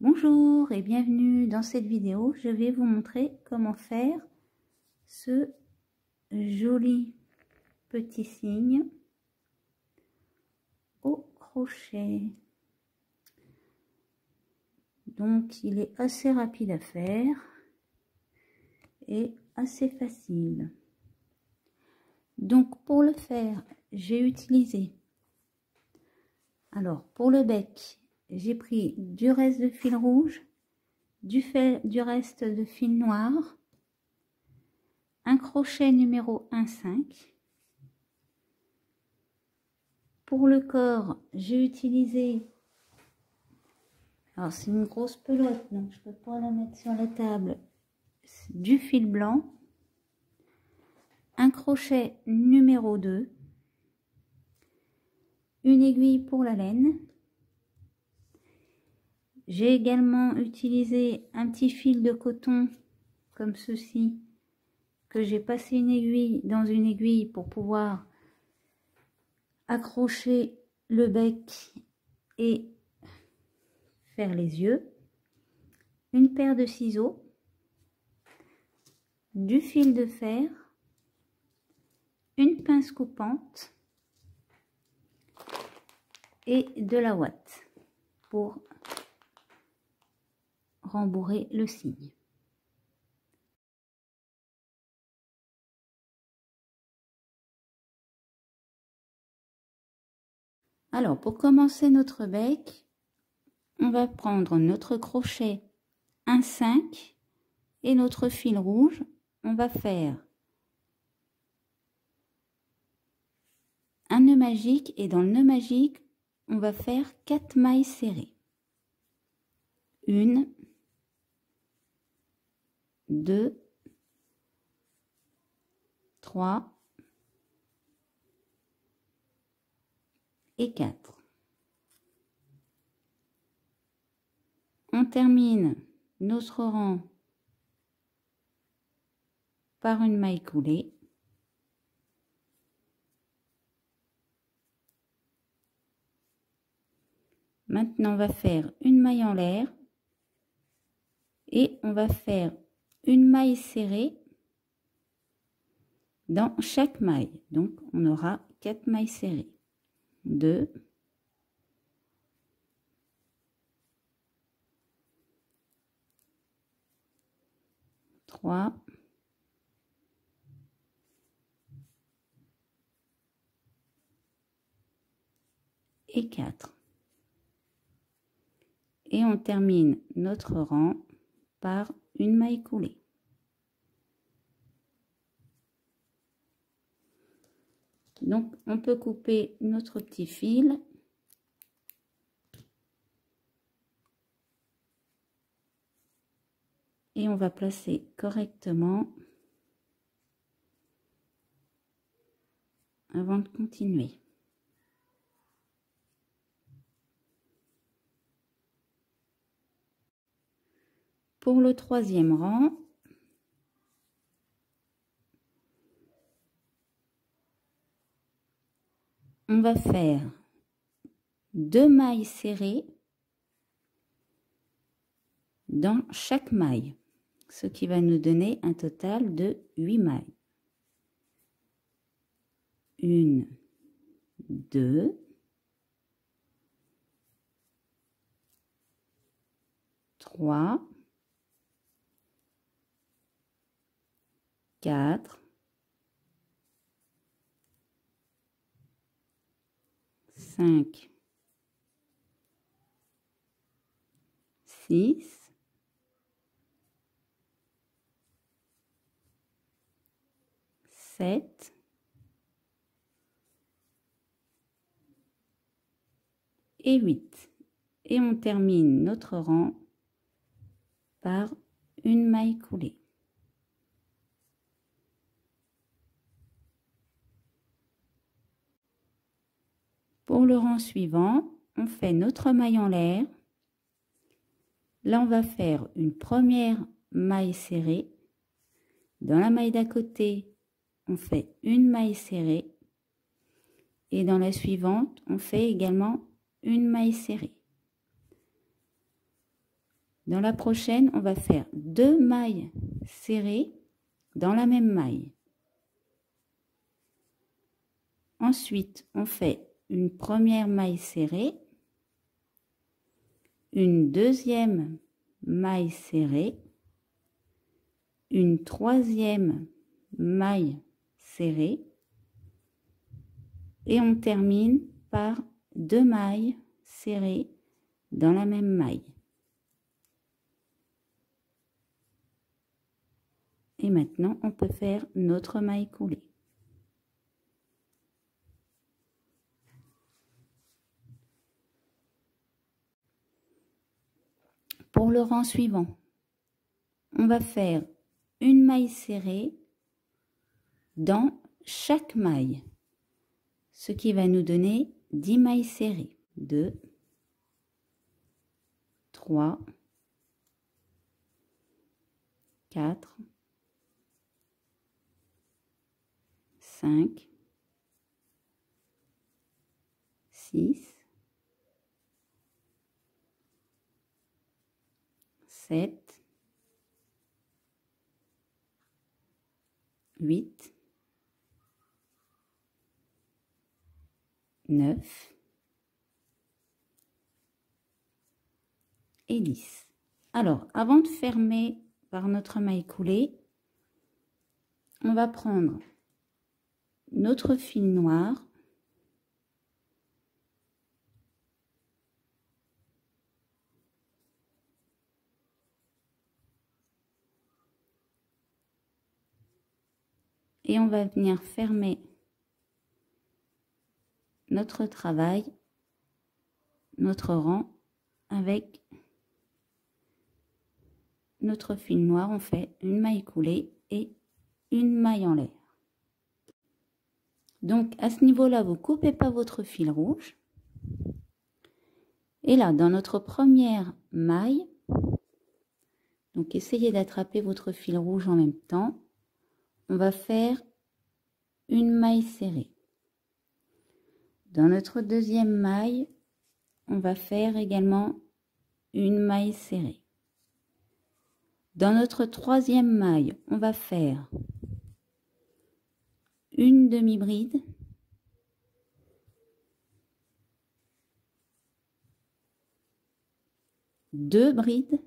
Bonjour et bienvenue dans cette vidéo. Je vais vous montrer comment faire ce joli petit cygne au crochet. Donc il est assez rapide à faire et assez facile. Donc pour le faire, j'ai utilisé, alors pour le bec, j'ai pris du reste de fil rouge, du reste de fil noir, un crochet numéro 1,5. Pour le corps, j'ai utilisé, alors c'est une grosse pelote, donc je peux pas la mettre sur la table, du fil blanc, un crochet numéro 2, une aiguille pour la laine. J'ai également utilisé un petit fil de coton comme ceci, que j'ai passé une aiguille dans une aiguille pour pouvoir accrocher le bec et faire les yeux, une paire de ciseaux, du fil de fer, une pince coupante et de la ouate pour rembourrer le cygne. Alors pour commencer notre bec, on va prendre notre crochet 1,5 et notre fil rouge. On va faire un nœud magique et dans le nœud magique, on va faire 4 mailles serrées. 1, 2, 3 et 4. On termine notre rang par une maille coulée. Maintenant, on va faire une maille en l'air et on va faire une maille serrée dans chaque maille. Donc, on aura 4 mailles serrées. 2, 3, 4. Et on termine notre rang par une maille coulée. Donc, on peut couper notre petit fil. Et on va placer correctement avant de continuer. Pour le troisième rang, on va faire 2 mailles serrées dans chaque maille, ce qui va nous donner un total de 8 mailles. 1, 2, 3, 4, 5, 6, 7 et 8. Et on termine notre rang par une maille coulée. Pour le rang suivant, on fait notre maille en l'air. Là, on va faire une première maille serrée. Dans la maille d'à côté, on fait une maille serrée. Et dans la suivante, on fait également une maille serrée. Dans la prochaine, on va faire 2 mailles serrées dans la même maille. Ensuite, on fait une première maille serrée, une deuxième maille serrée, une troisième maille serrée et on termine par 2 mailles serrées dans la même maille. Et maintenant, on peut faire notre maille coulée. Pour le rang suivant, on va faire une maille serrée dans chaque maille, ce qui va nous donner 10 mailles serrées. 2, 3, 4, 5, 6, 7, 8, 9 et 10. Alors, avant de fermer par notre maille coulée, on va prendre notre fil noir et on va venir fermer notre travail, notre rang avec notre fil noir. On fait une maille coulée et une maille en l'air. Donc à ce niveau-là, vous coupez pas votre fil rouge. Et là, dans notre première maille, donc essayez d'attraper votre fil rouge en même temps. On va faire une maille serrée. Dans notre deuxième maille, on va faire également une maille serrée. Dans notre troisième maille, on va faire une demi-bride, deux brides,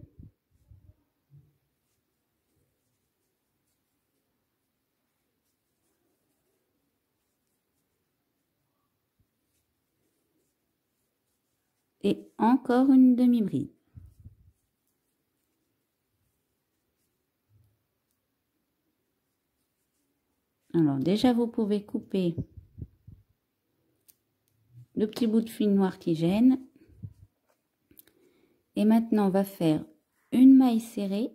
et encore une demi-bride. Alors déjà, vous pouvez couper le petit bout de fil noir qui gêne. Et maintenant, on va faire une maille serrée.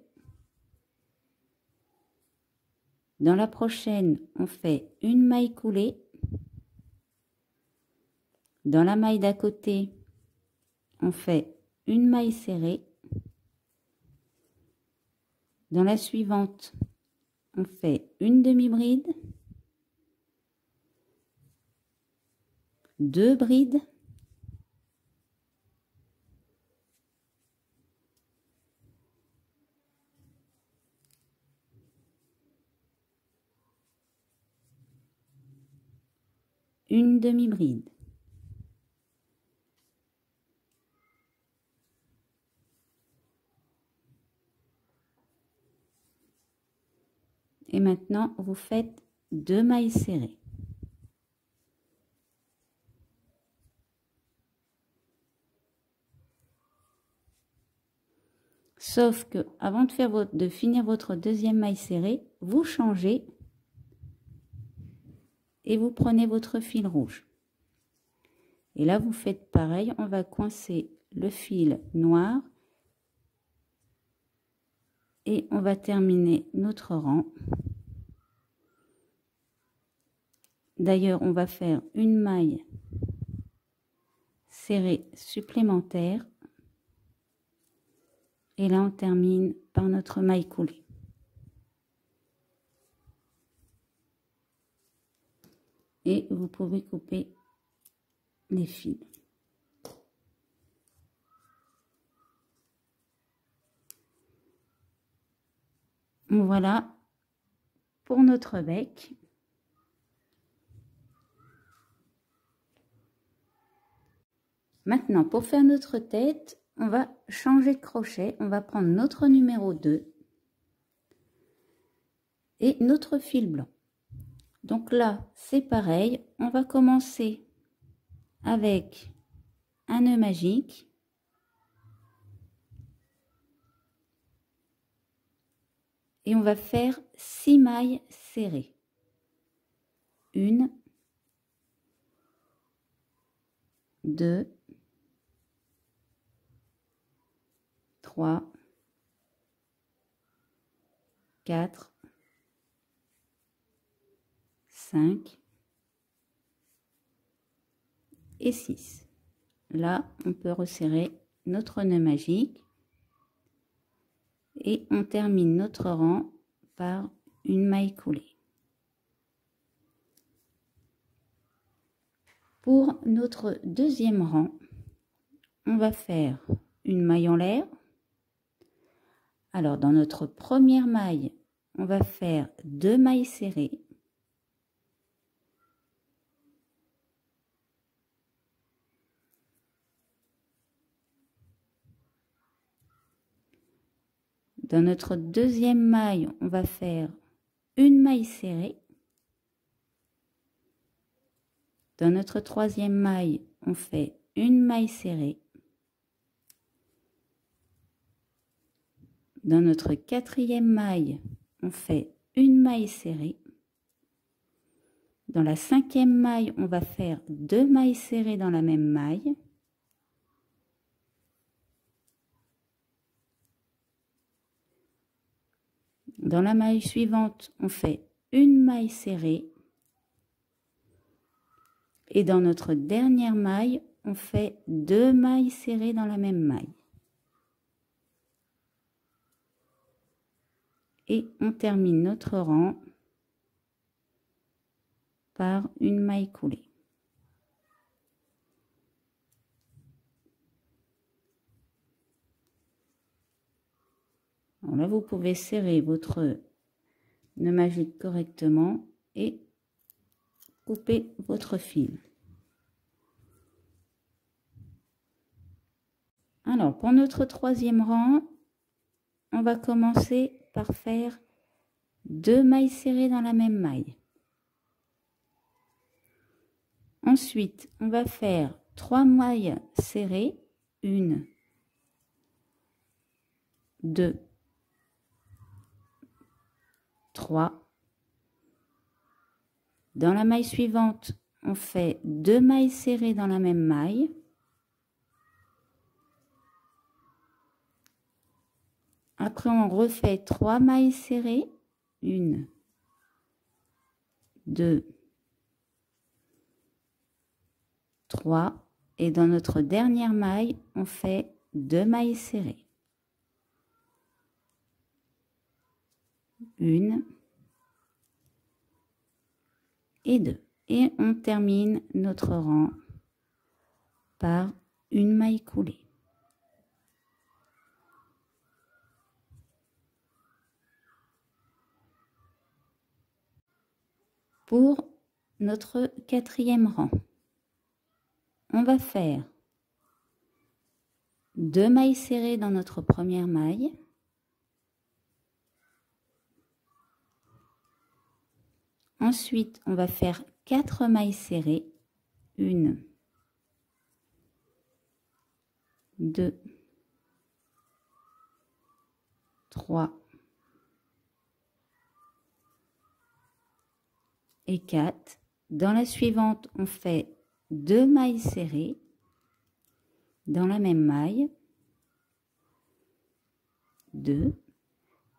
Dans la prochaine, on fait une maille coulée. Dans la maille d'à côté, on fait une maille serrée. Dans la suivante, on fait une demi-bride, deux brides, une demi-bride. Et maintenant, vous faites deux mailles serrées. Sauf que avant de finir votre deuxième maille serrée, vous changez et vous prenez votre fil rouge. Et là, vous faites pareil, on va coincer le fil noir et on va terminer notre rang. D'ailleurs, on va faire une maille serrée supplémentaire. Et là, on termine par notre maille coulée. Et vous pouvez couper les fils. Voilà pour notre bec. Maintenant, pour faire notre tête, on va changer de crochet. On va prendre notre numéro 2 et notre fil blanc. Donc là, c'est pareil. On va commencer avec un nœud magique. Et on va faire 6 mailles serrées. 1, 2, 3, 4, 5 et 6. Là, on peut resserrer notre nœud magique et on termine notre rang par une maille coulée. Pour notre deuxième rang, on va faire une maille en l'air. Alors, dans notre première maille, on va faire 2 mailles serrées. Dans notre deuxième maille, on va faire une maille serrée. Dans notre troisième maille, on fait une maille serrée. Dans notre quatrième maille, on fait une maille serrée. Dans la cinquième maille, on va faire 2 mailles serrées dans la même maille. Dans la maille suivante, on fait une maille serrée. Et dans notre dernière maille, on fait 2 mailles serrées dans la même maille. Et on termine notre rang par une maille coulée. Alors là, vous pouvez serrer votre nœud magique correctement et couper votre fil. Alors, pour notre troisième rang, on va commencer par faire 2 mailles serrées dans la même maille. Ensuite, on va faire 3 mailles serrées, 1, 2, 3. Dans la maille suivante, on fait 2 mailles serrées dans la même maille. Après, on refait 3 mailles serrées, 1, 2, 3. Et dans notre dernière maille, on fait 2 mailles serrées. 1 et 2. Et on termine notre rang par une maille coulée. Pour notre quatrième rang, on va faire 2 mailles serrées dans notre première maille. Ensuite, on va faire 4 mailles serrées. 1, 2, 3 et 4. Dans la suivante, on fait 2 mailles serrées dans la même maille. 2.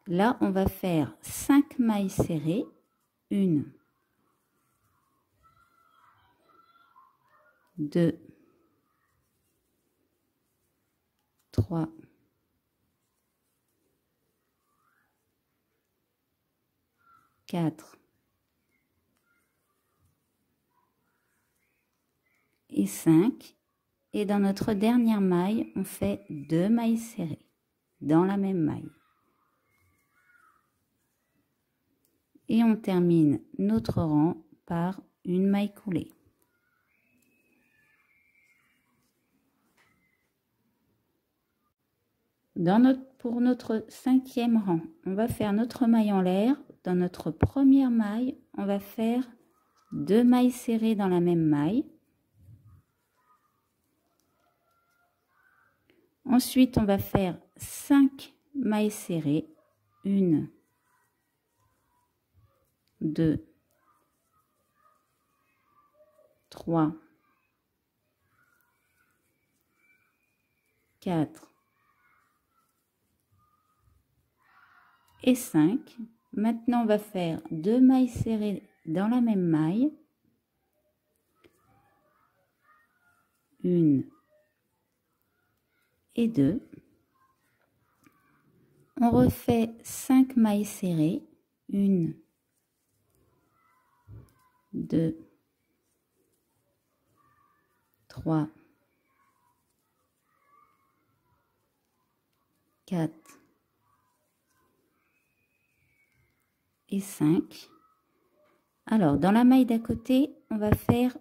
Là, on va faire 5 mailles serrées. 1, 2, 3, 4 et 5. Et dans notre dernière maille, on fait 2 mailles serrées dans la même maille. et on termine notre rang par une maille coulée. Pour notre 5e rang, on va faire notre maille en l'air. Dans notre première maille, on va faire 2 mailles serrées dans la même maille. Ensuite, on va faire 5 mailles serrées. 1, 2, 3, 4 et 5. Maintenant, on va faire 2 mailles serrées dans la même maille. 1 et 2. On refait 5 mailles serrées. 1, 2, 3, 4 et 5. Alors, dans la maille d'à côté, on va faire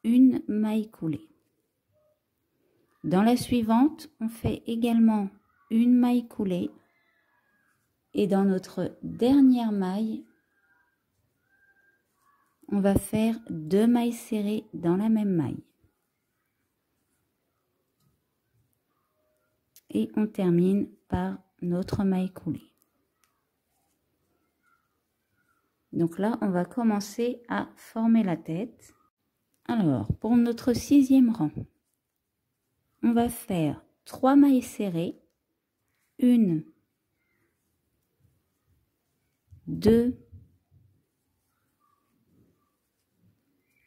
une maille coulée. Dans la suivante, on fait également une maille coulée. Et dans notre dernière maille, on va faire 2 mailles serrées dans la même maille. Et on termine par notre maille coulée. Donc là, on va commencer à former la tête. Alors, pour notre 6e rang, on va faire 3 mailles serrées. 1, 2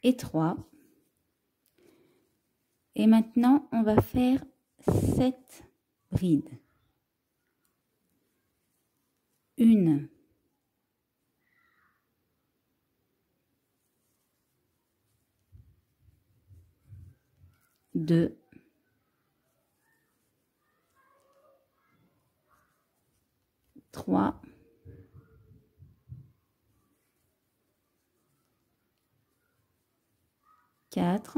et 3. Et maintenant, on va faire 7 brides. 1, 2, 3, 4,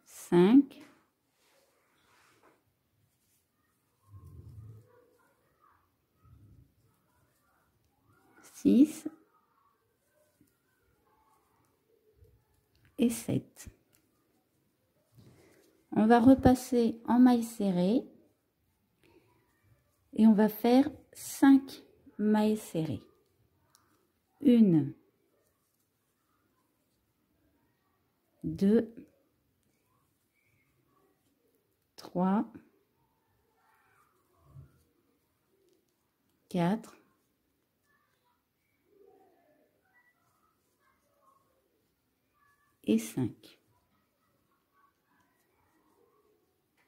5, 6 et 7. On va repasser en maille serrée et on va faire 5 mailles serrées. 1, 2, 3, 4, 5.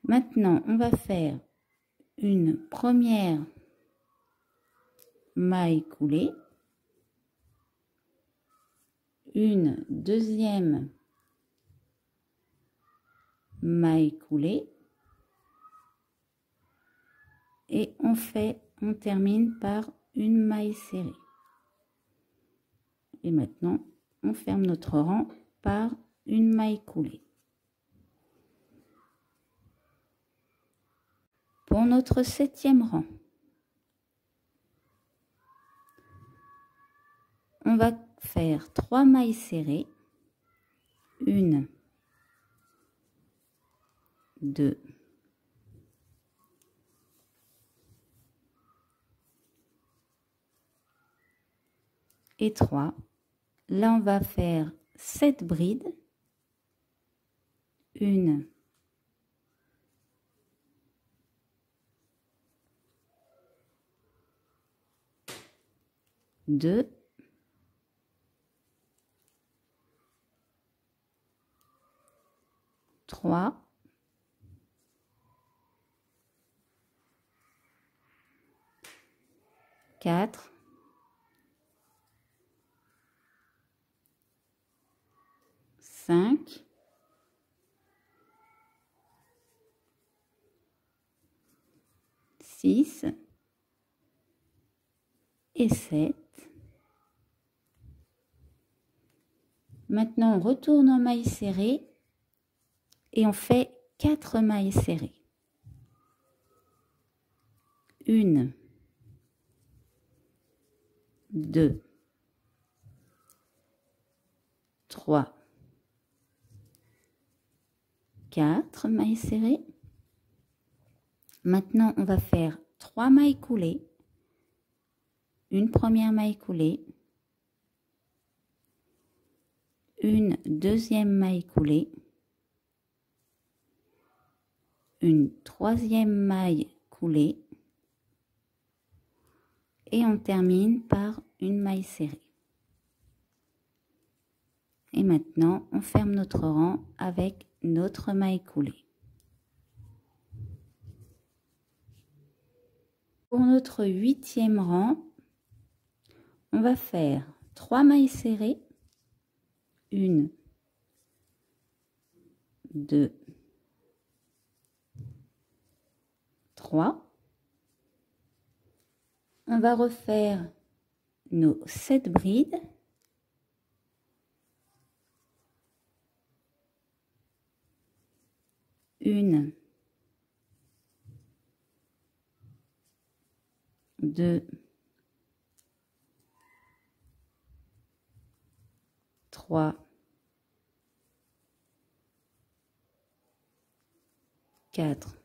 Maintenant, on va faire une première maille coulée, une deuxième maille coulée et on termine par une maille serrée. Et maintenant, on ferme notre rang par une maille coulée. Pour notre 7e rang, on va faire 3 mailles serrées. 1, 2, et 3. Là, on va faire 7 brides. 1, 2, 3, 4, 5, 6 6 et 7. Maintenant, on retourne en mailles serrées et on fait 4 mailles serrées. 1, 2, 3, 4 mailles serrées. Maintenant, on va faire 3 mailles coulées, une première maille coulée, une deuxième maille coulée, une troisième maille coulée et on termine par une maille serrée. Et maintenant, on ferme notre rang avec notre maille coulée. Pour notre 8e rang, on va faire 3 mailles serrées, 1, 2, 3. On va refaire nos 7 brides. Une, 2, 3, 4,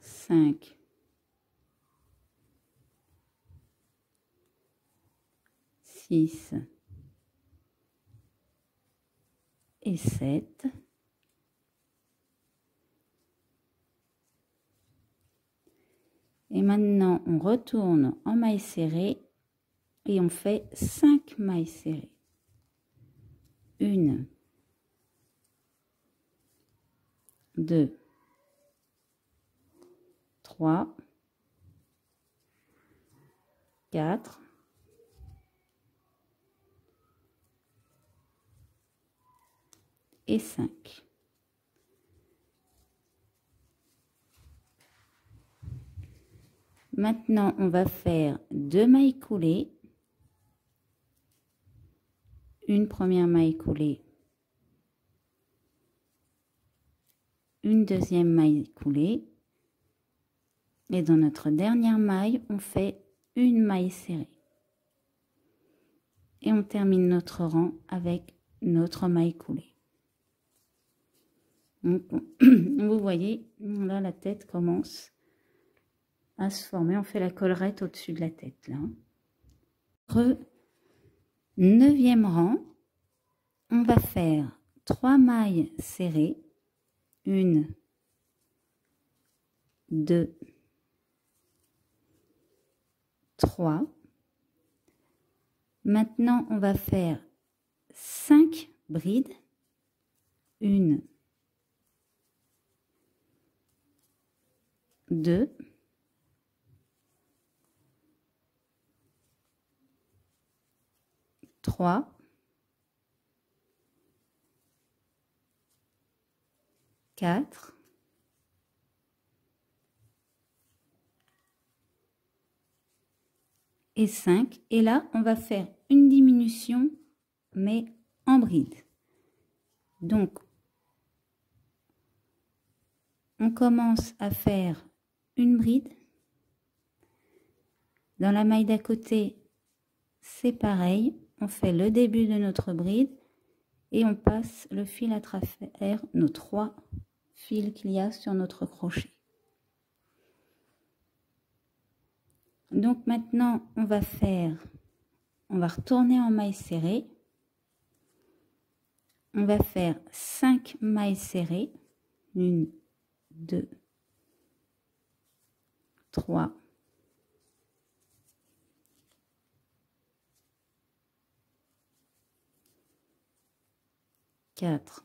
5, 6 et 7. Et maintenant, on retourne en mailles serrées et on fait 5 mailles serrées. 1, 2, 3, 4, 5. Maintenant, on va faire 2 mailles coulées, une première maille coulée, une deuxième maille coulée, et dans notre dernière maille, on fait une maille serrée. Et on termine notre rang avec notre maille coulée. Donc, vous voyez, là, la tête commence à se former. On fait la collerette au-dessus de la tête, là. Notre 9e rang, on va faire 3 mailles serrées. 1, 2, 3. Maintenant, on va faire 5 brides. 1, 2, 3, 4 et 5. Et là, on va faire une diminution, mais en bride. Donc, on commence à faire une bride. Dans la maille d'à côté, c'est pareil. On fait le début de notre bride et on passe le fil à travers nos 3 fils qu'il y a sur notre crochet. Donc maintenant, on va retourner en maille serrée. On va faire 5 mailles serrées. 1, 2, 3, 4,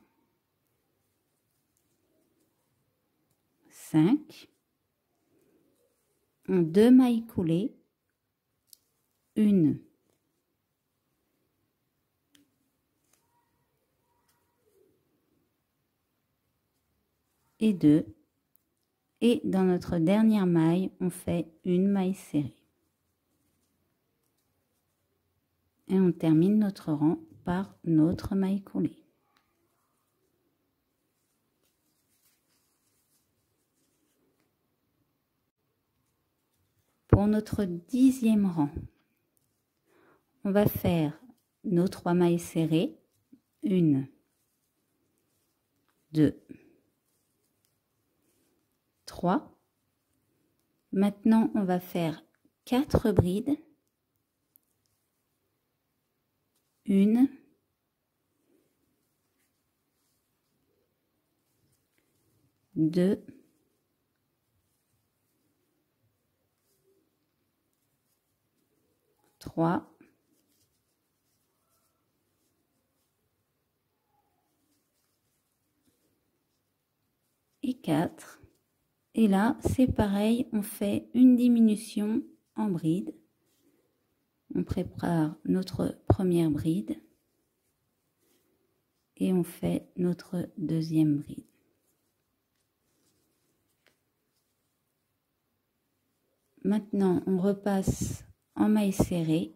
5. 2 mailles coulées. 1, et 2. Et dans notre dernière maille, on fait une maille serrée. Et on termine notre rang par notre maille coulée. Pour notre 10e rang, on va faire nos 3 mailles serrées, 1, 2, 3. Maintenant, on va faire 4 brides, 1, 2, 3, et 4. Et là, c'est pareil, on fait une diminution en bride. On prépare notre première bride et on fait notre deuxième bride. Maintenant, on repasse en maille serrée.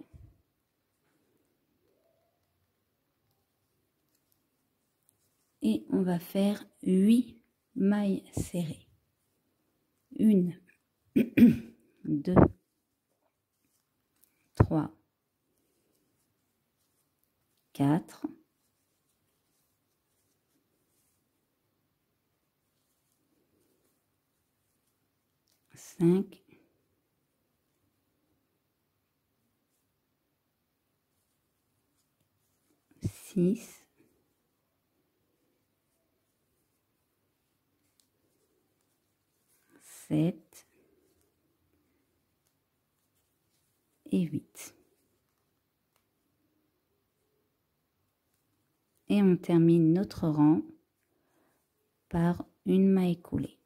Et on va faire 8 mailles serrées. 1, 2, 3, 4, 5, 6, 7 et 8. Et on termine notre rang par une maille coulée.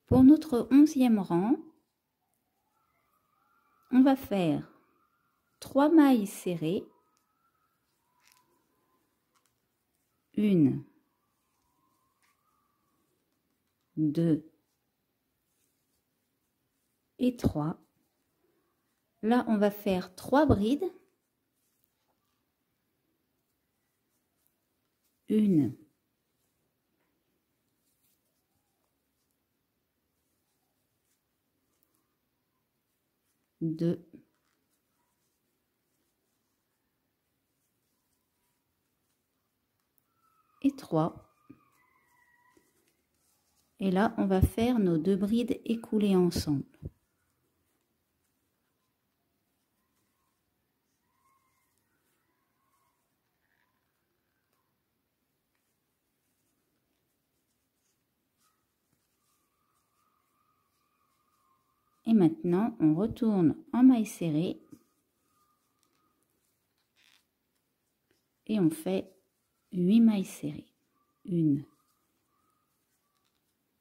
Pour notre 11e rang, on va faire 3 mailles serrées, 1, 2 et 3. Là, on va faire 3 brides. 1, 2, et 3. Et là, on va faire nos 2 brides écoulées ensemble. Et maintenant, on retourne en maille serrée et on fait 8 mailles serrées. 1,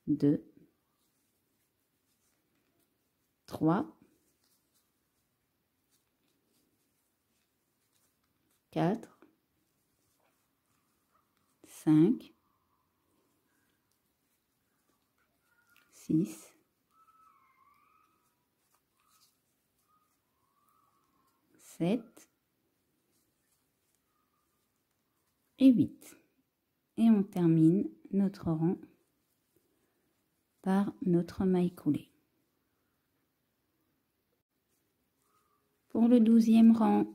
2, 3, 4, 5, 6, 7 et 8. Et on termine notre rang par notre maille coulée. Pour le 12e rang,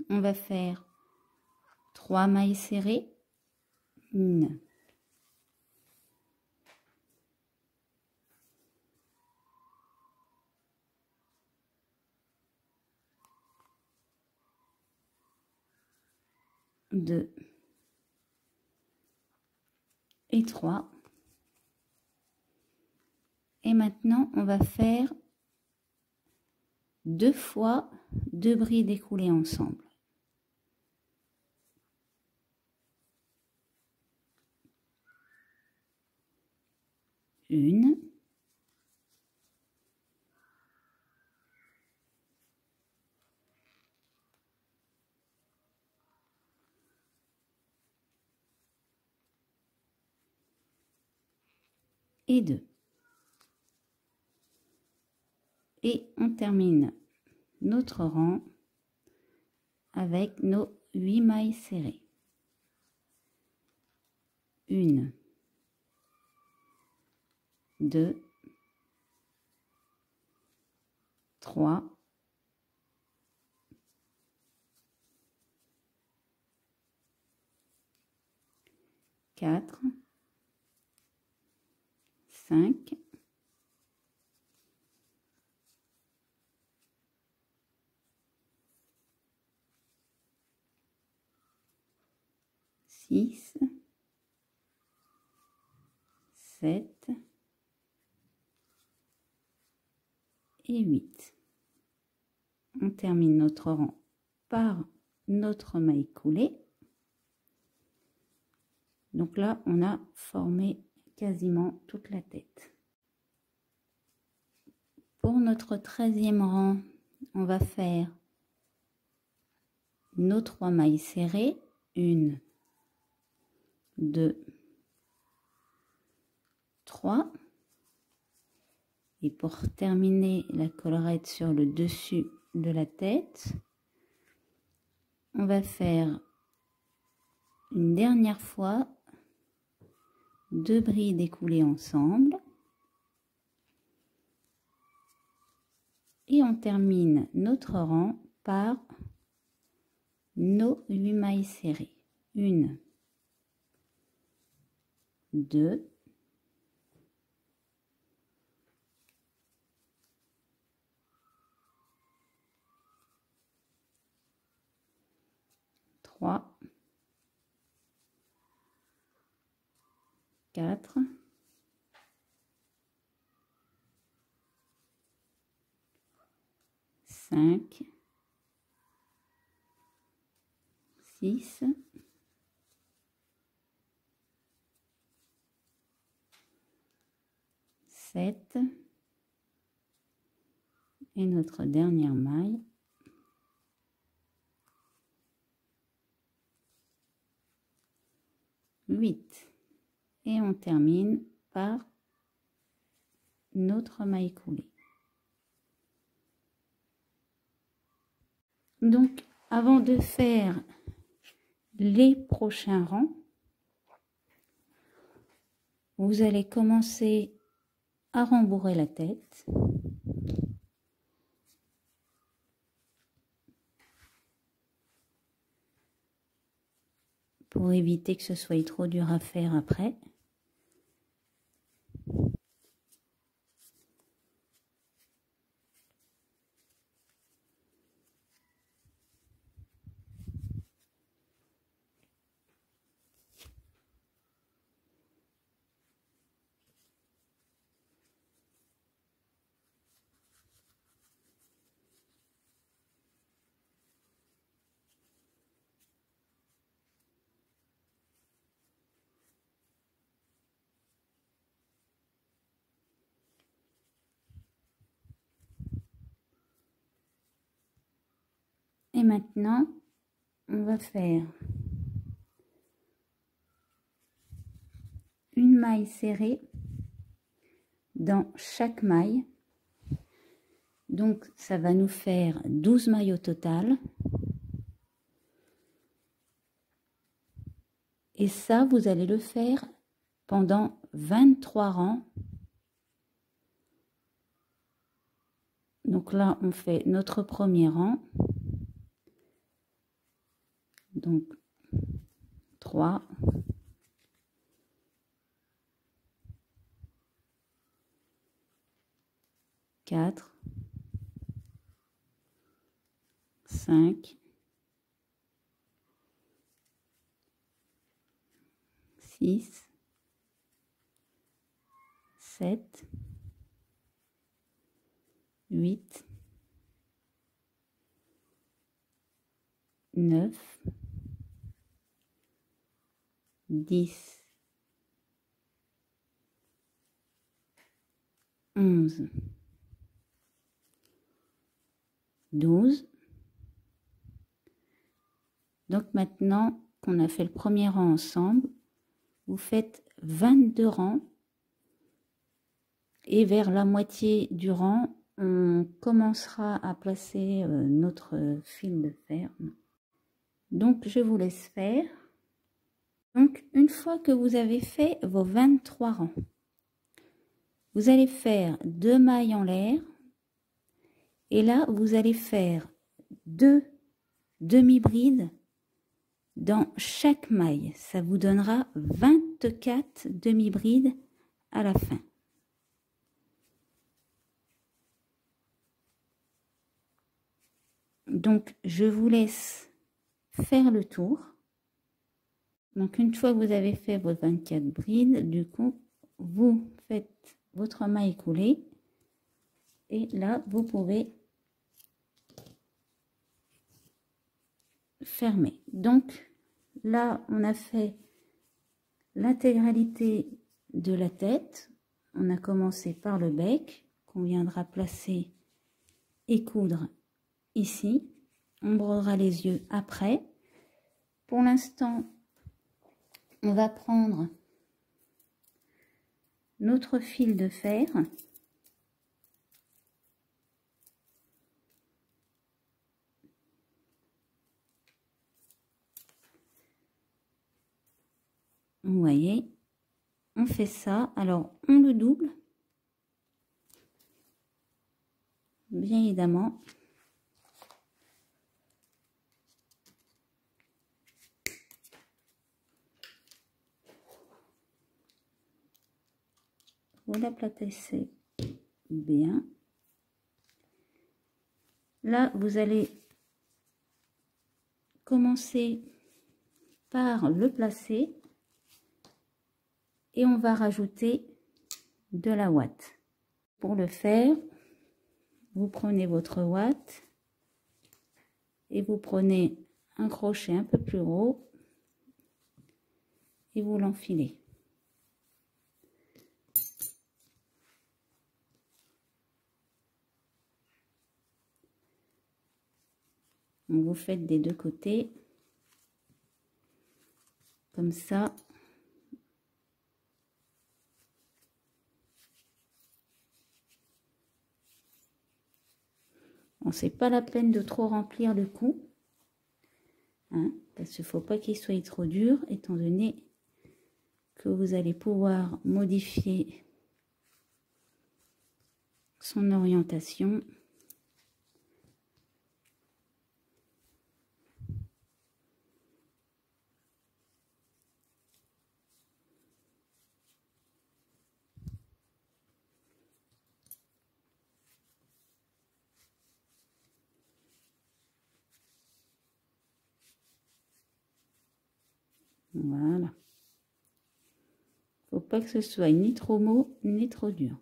on va faire 3 mailles serrées, 1, 2 et 3. Et maintenant, on va faire 2 fois 2 brides écoulées ensemble. 1, et 2. Et on termine notre rang avec nos 8 mailles serrées. 1, 2, 3, 4, 5, 6, 7 et 8. On termine notre rang par notre maille coulée. Donc là, on a formé quasiment toute la tête. Pour notre 13e rang, on va faire nos 3 mailles serrées. 1, 2, 3. Et pour terminer la collerette sur le dessus de la tête, on va faire une dernière fois 2 brides écoulées ensemble. Et on termine notre rang par nos 8 mailles serrées. 1, 2, 3, 4, 5, 6, 7 et notre dernière maille. 8 et on termine par notre maille coulée. Donc avant de faire les prochains rangs, vous allez commencer à rembourrer la tête. Pour éviter que ce soit trop dur à faire après. Et maintenant, on va faire une maille serrée dans chaque maille. Donc, ça va nous faire 12 mailles au total. Et ça, vous allez le faire pendant 23 rangs. Donc là, on fait notre premier rang. Donc, 3, 4, 5, 6, 7, 8, 9, 10, 11, 12. Donc maintenant qu'on a fait le premier rang ensemble, vous faites 22 rangs Et vers la moitié du rang, on commencera à placer notre fil de fer. Donc, je vous laisse faire. Donc, une fois que vous avez fait vos 23 rangs, vous allez faire 2 mailles en l'air. Et là, vous allez faire 2 demi-brides dans chaque maille. Ça vous donnera 24 demi-brides à la fin. Donc, je vous laisse faire le tour. Donc, une fois que vous avez fait vos 24 brides, du coup, vous faites votre maille coulée. Et là, vous pouvez fermer. Donc, là, on a fait l'intégralité de la tête. On a commencé par le bec, qu'on viendra placer et coudre ici. On brodera les yeux après. Pour l'instant, on va prendre notre fil de fer. Vous voyez, on fait ça. Alors, on le double, bien évidemment. Vous l'aplatissez bien. Là, vous allez commencer par le placer et on va rajouter de la ouate. Pour le faire, vous prenez votre ouate et vous prenez un crochet un peu plus gros et vous l'enfilez. Donc vous faites des deux côtés comme ça. Bon, c'est pas la peine de trop remplir le cou, hein, parce qu'il ne faut pas qu'il soit trop dur, étant donné que vous allez pouvoir modifier son orientation. Voilà. Faut pas que ce soit ni trop mou ni trop dur.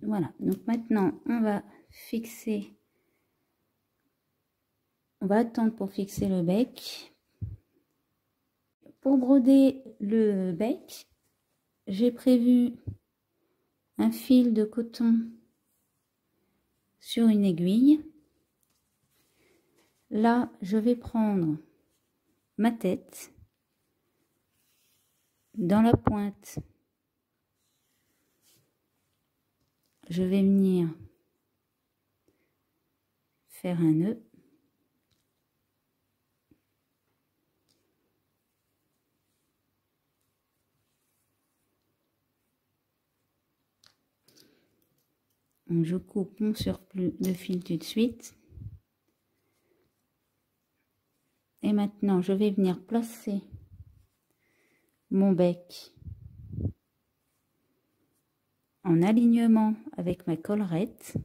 Voilà, donc maintenant on va fixer, on va attendre pour fixer le bec. Pour broder le bec, j'ai prévu un fil de coton sur une aiguille. Là, je vais prendre ma tête dans la pointe. Je vais venir faire un nœud. Donc, je coupe mon surplus de fil tout de suite. Et maintenant, je vais venir placer mon bec en alignement avec ma collerette.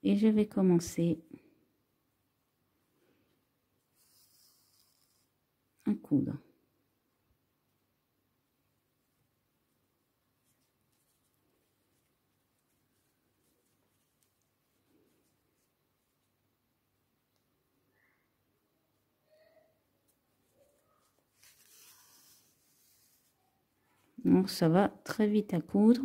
Et je vais commencer à coudre. Donc ça va très vite à coudre.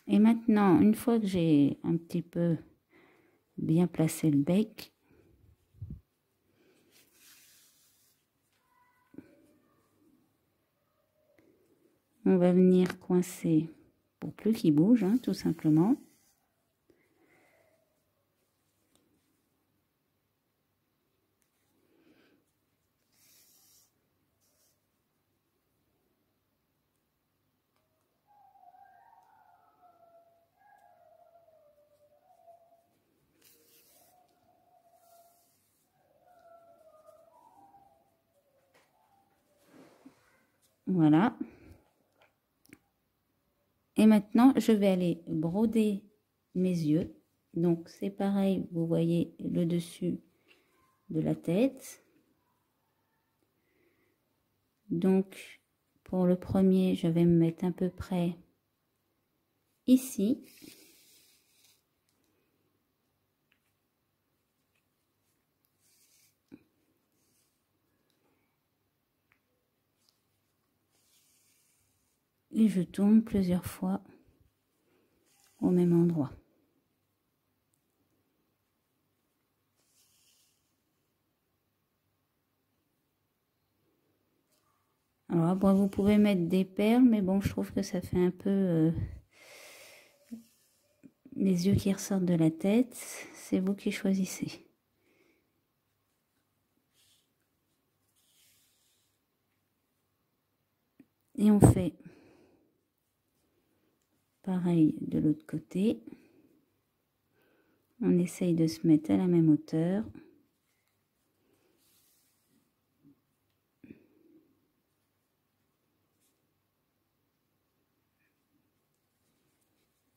Et maintenant, une fois que j'ai un petit peu bien placé le bec, on va venir coincer pour plus qu'il bouge, hein, tout simplement. Voilà. Et maintenant, je vais aller broder mes yeux. Donc, c'est pareil, vous voyez le dessus de la tête. Donc, pour le premier, je vais me mettre à peu près ici. Et je tourne plusieurs fois au même endroit. Alors, bon, vous pouvez mettre des perles, mais bon, je trouve que ça fait un peu les yeux qui ressortent de la tête. C'est vous qui choisissez. Et on fait pareil de l'autre côté. On essaye de se mettre à la même hauteur.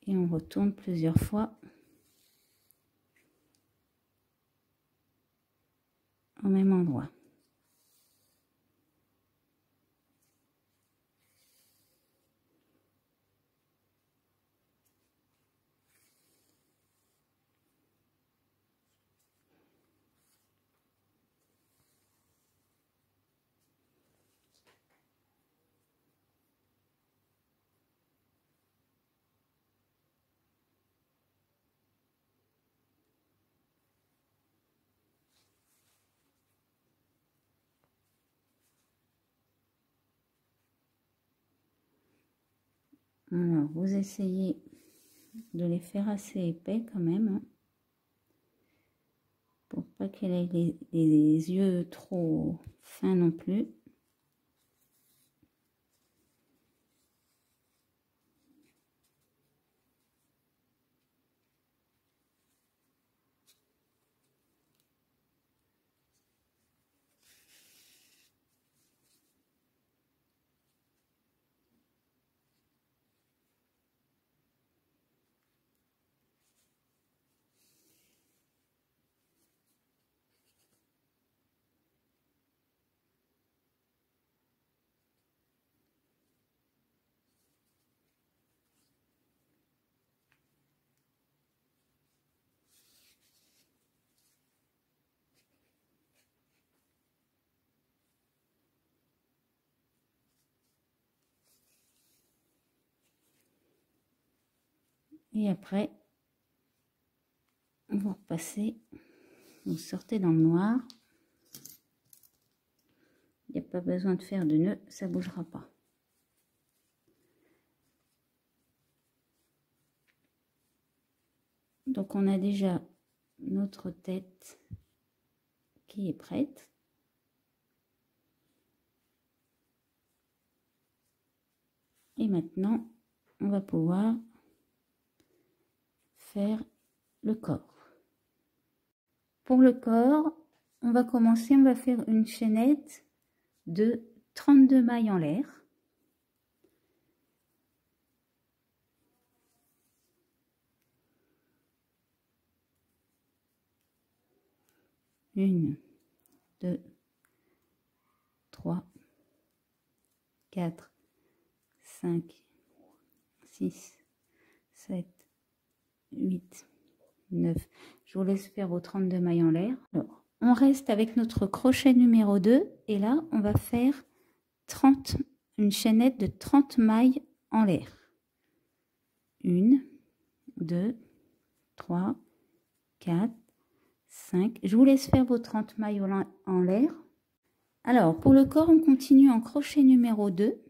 Et on retourne plusieurs fois au même endroit. Alors, vous essayez de les faire assez épais quand même, hein, pour pas qu'elle ait les yeux trop fins non plus. Et après, vous repassez, vous sortez dans le noir. Il n'y a pas besoin de faire de nœud, ça ne bougera pas. Donc on a déjà notre tête qui est prête. Et maintenant, on va pouvoir faire le corps. Pour le corps, on va commencer, on va faire une chaînette de 32 mailles en l'air. 1, 2, 3, 4, 5, 6, 7, 8, 9. Je vous laisse faire vos 32 mailles en l'air. Alors, on reste avec notre crochet numéro 2 et là, on va faire 30, une chaînette de 30 mailles en l'air. 1, 2, 3, 4, 5. Je vous laisse faire vos 30 mailles en l'air. Alors, pour le corps, on continue en crochet numéro 2.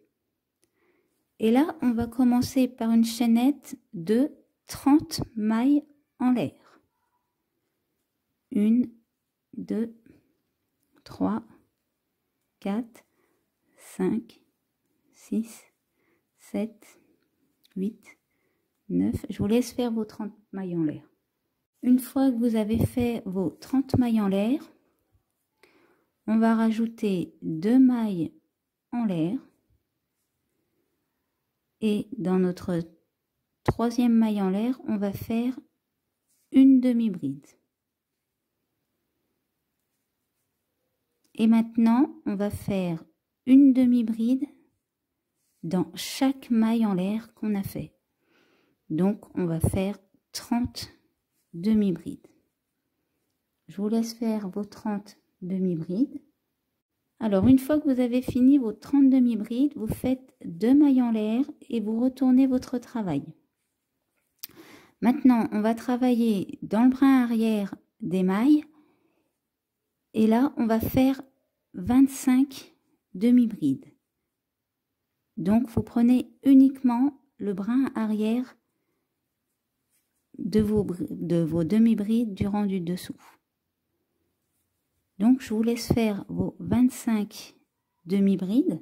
Et là, on va commencer par une chaînette de 30 mailles en l'air. 1, 2, 3, 4, 5, 6, 7, 8, 9. Je vous laisse faire vos 30 mailles en l'air. Une fois que vous avez fait vos 30 mailles en l'air, on va rajouter 2 mailles en l'air. Et dans notre troisième maille en l'air, on va faire une demi-bride. Et maintenant, on va faire une demi-bride dans chaque maille en l'air qu'on a fait. Donc, on va faire 30 demi-brides. Je vous laisse faire vos 30 demi-brides. Alors, une fois que vous avez fini vos 30 demi-brides, vous faites 2 mailles en l'air et vous retournez votre travail. Maintenant, on va travailler dans le brin arrière des mailles. Et là, on va faire 25 demi-brides. Donc, vous prenez uniquement le brin arrière de vos demi-brides du rang du dessous. Donc, je vous laisse faire vos 25 demi-brides.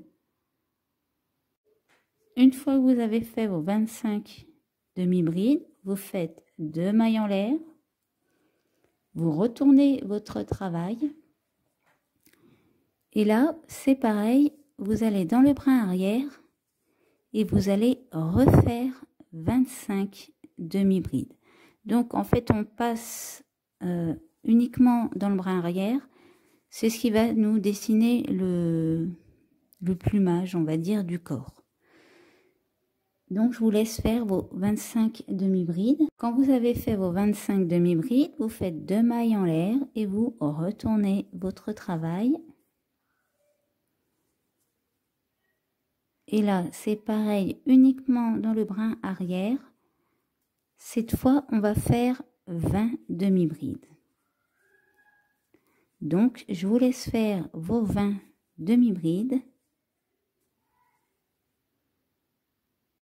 Une fois que vous avez fait vos 25 demi-brides, vous faites 2 mailles en l'air. Vous retournez votre travail. Et là, c'est pareil, vous allez dans le brin arrière et vous allez refaire 25 demi-brides. Donc, en fait, on passe uniquement dans le brin arrière. C'est ce qui va nous dessiner le plumage, on va dire, du corps. Donc, je vous laisse faire vos 25 demi-brides. Quand vous avez fait vos 25 demi-brides, vous faites 2 mailles en l'air et vous retournez votre travail. Et là, c'est pareil, uniquement dans le brin arrière. Cette fois, on va faire 20 demi-brides. Donc, je vous laisse faire vos 20 demi-brides.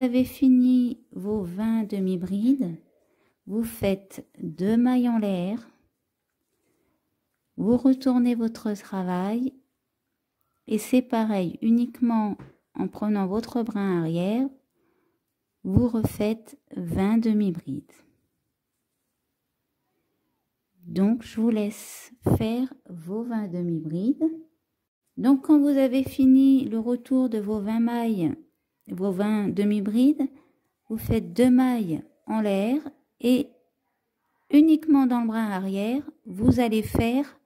Vous avez fini vos 20 demi-brides. Vous faites 2 mailles en l'air. Vous retournez votre travail. Et c'est pareil, uniquement en prenant votre brin arrière, vous refaites 20 demi-brides. Donc, je vous laisse faire vos 20 demi-brides. Donc, quand vous avez fini le retour de vos 20 mailles, vos 20 demi-brides, vous faites 2 mailles en l'air et uniquement dans le brin arrière, vous allez faire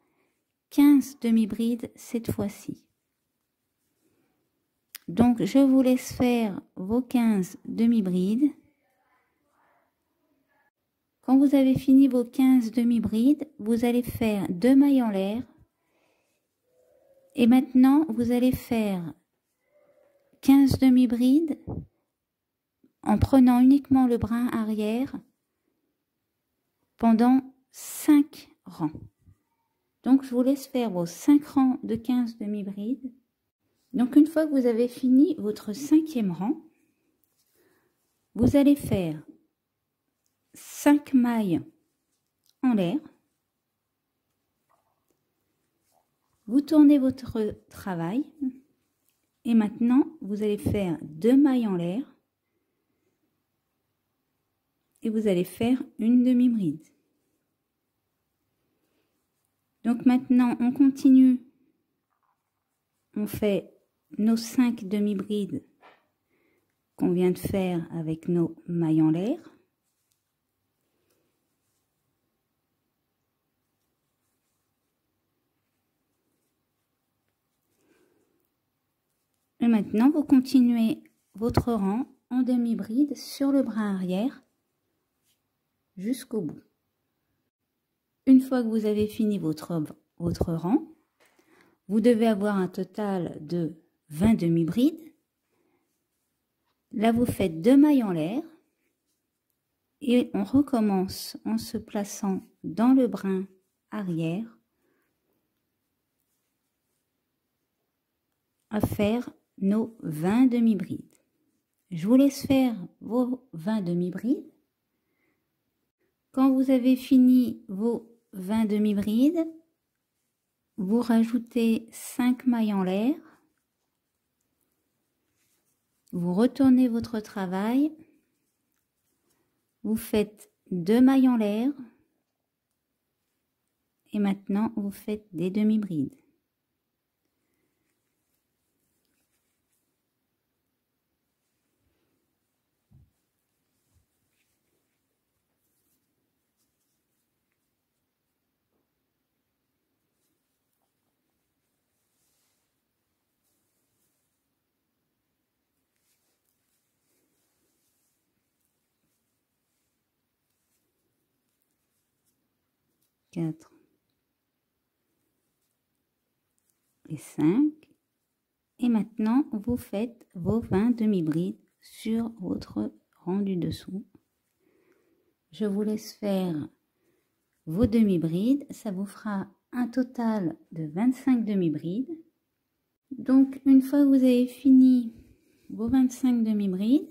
15 demi-brides cette fois-ci. Donc, je vous laisse faire vos 15 demi-brides. Quand vous avez fini vos 15 demi-brides, vous allez faire 2 mailles en l'air. Et maintenant, vous allez faire 15 demi-brides en prenant uniquement le brin arrière pendant 5 rangs. Donc, je vous laisse faire vos 5 rangs de 15 demi-brides. Donc, une fois que vous avez fini votre 5e rang, vous allez faire 5 mailles en l'air. Vous tournez votre travail. Et maintenant, vous allez faire 2 mailles en l'air. Et vous allez faire une demi-bride. Donc maintenant, on continue. On fait nos 5 demi-brides qu'on vient de faire avec nos mailles en l'air. Et maintenant, vous continuez votre rang en demi-bride sur le brin arrière jusqu'au bout. Une fois que vous avez fini votre rang, vous devez avoir un total de 20 demi-brides. Là, vous faites 2 mailles en l'air et on recommence en se plaçant dans le brin arrière à faire nos 20 demi-brides. Je vous laisse faire vos 20 demi-brides. Quand vous avez fini vos 20 demi-brides, vous rajoutez 5 mailles en l'air. Vous retournez votre travail. Vous faites 2 mailles en l'air. Et maintenant, vous faites des demi-brides. Quatre et 5. Et maintenant, vous faites vos 20 demi-brides sur votre rang du dessous. Je vous laisse faire vos demi-brides. Ça vous fera un total de 25 demi-brides. Donc, une fois que vous avez fini vos 25 demi-brides,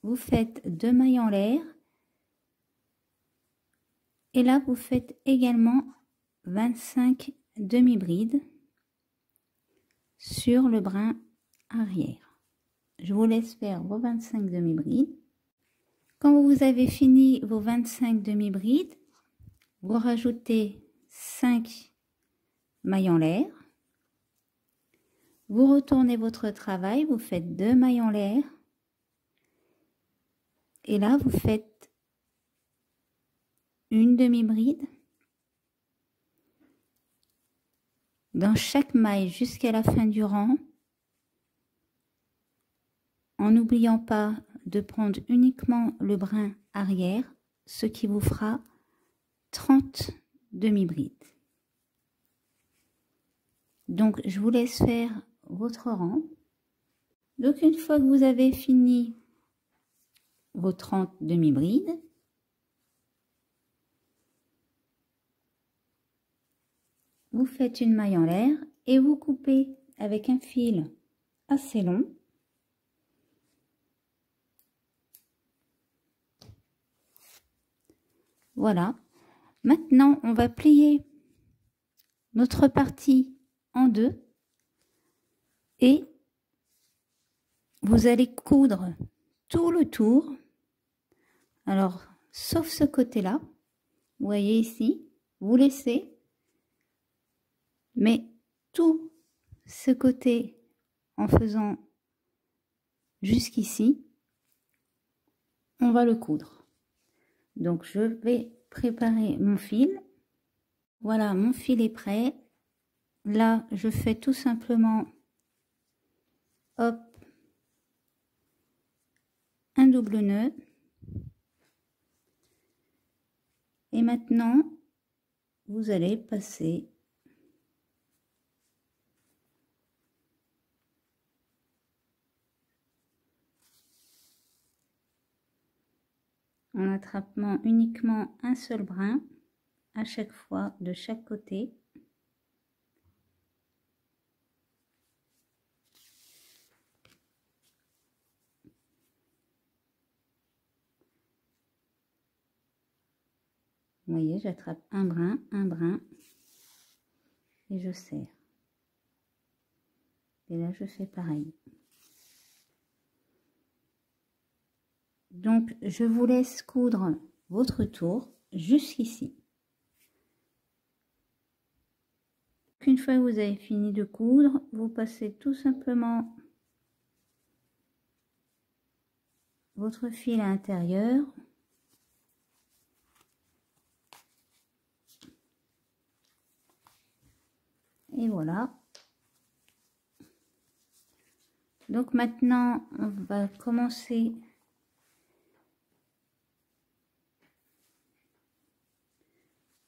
vous faites 2 mailles en l'air. Et là, vous faites également 25 demi-brides sur le brin arrière. Je vous laisse faire vos 25 demi-brides. Quand vous avez fini vos 25 demi-brides, vous rajoutez 5 mailles en l'air. Vous retournez votre travail, vous faites 2 mailles en l'air. Et là, vous faites une demi-bride dans chaque maille jusqu'à la fin du rang, en n'oubliant pas de prendre uniquement le brin arrière, ce qui vous fera 30 demi-brides. Donc, je vous laisse faire votre rang. Donc, une fois que vous avez fini vos 30 demi-brides, vous faites une maille en l'air et vous coupez avec un fil assez long. Voilà. Maintenant, on va plier notre partie en deux et vous allez coudre tout le tour. Alors, sauf ce côté-là, vous voyez ici, vous laissez, mais tout ce côté en faisant jusqu'ici, on va le coudre. Donc, je vais préparer mon fil. Voilà, mon fil est prêt. Là, je fais tout simplement, hop, un double nœud. Et maintenant, vous allez passer en attrapant uniquement un seul brin à chaque fois de chaque côté. Vous voyez, j'attrape un brin et je serre. Et là, je fais pareil. Donc, je vous laisse coudre votre tour jusqu'ici. Une fois que vous avez fini de coudre, vous passez tout simplement votre fil à l'intérieur. Et voilà. Donc maintenant, on va commencer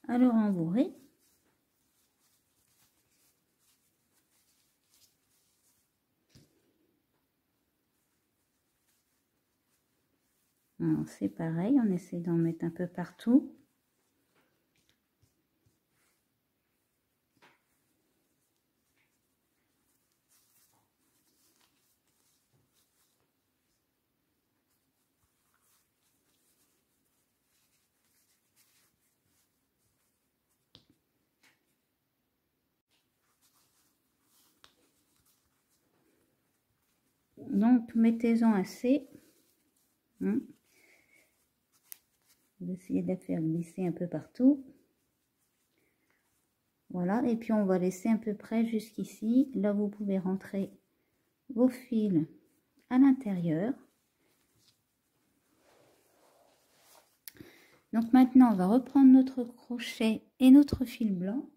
à le rembourrer. C'est pareil, on essaie d'en mettre un peu partout. Donc, mettez-en assez. Vous essayez de la faire glisser un peu partout. Voilà, et puis on va laisser à peu près jusqu'ici. Là, vous pouvez rentrer vos fils à l'intérieur. Donc maintenant, on va reprendre notre crochet et notre fil blanc.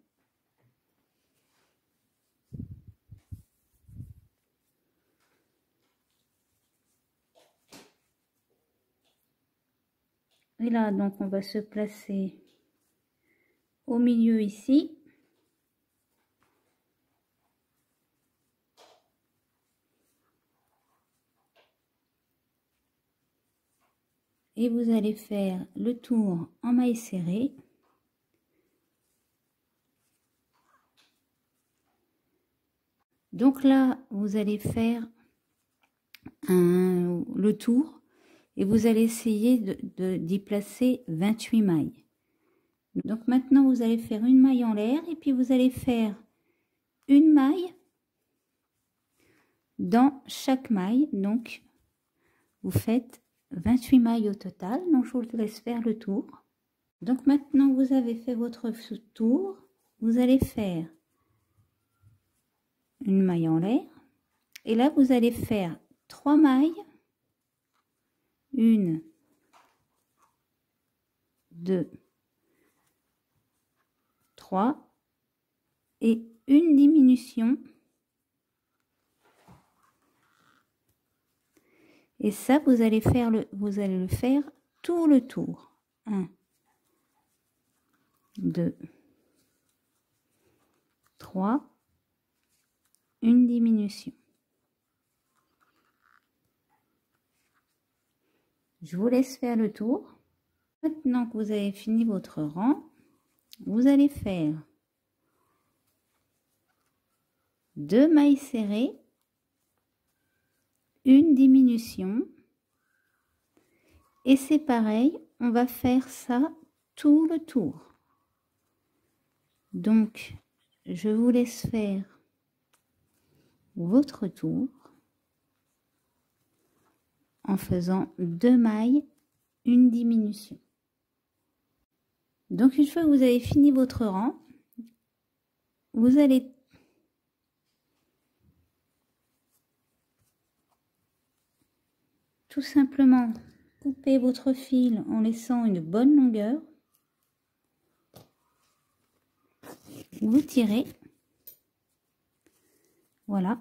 Et là, donc, on va se placer au milieu ici. Et vous allez faire le tour en maille serrée. Donc là, vous allez faire le tour et vous allez essayer d'y placer 28 mailles. Donc maintenant, vous allez faire une maille en l'air et puis vous allez faire une maille dans chaque maille. Donc, vous faites 28 mailles au total. Donc, je vous laisse faire le tour. Donc maintenant, vous avez fait votre tour. Vous allez faire une maille en l'air. Et là, vous allez faire 3 mailles. 1, 2, 3 et une diminution. Et ça, vous allez le faire tout le tour. 1, 2, 3, une diminution. Je vous laisse faire le tour. Maintenant que vous avez fini votre rang, vous allez faire 2 mailles serrées, une diminution. Et c'est pareil, on va faire ça tout le tour. Donc, je vous laisse faire votre tour en faisant 2 mailles, une diminution. Donc, une fois que vous avez fini votre rang, vous allez tout simplement couper votre fil en laissant une bonne longueur. Vous tirez. Voilà,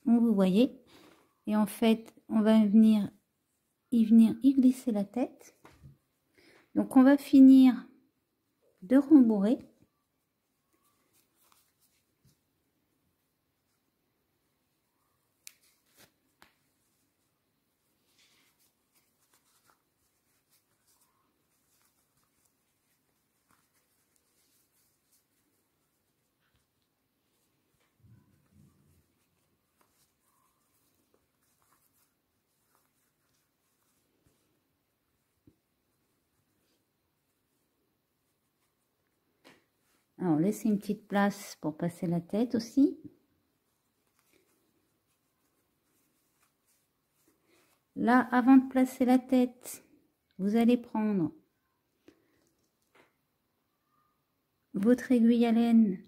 vous voyez. Et en fait, on va venir y glisser la tête. Donc, on va finir de rembourrer. Alors, laissez une petite place pour passer la tête aussi. Là, avant de placer la tête, vous allez prendre votre aiguille à laine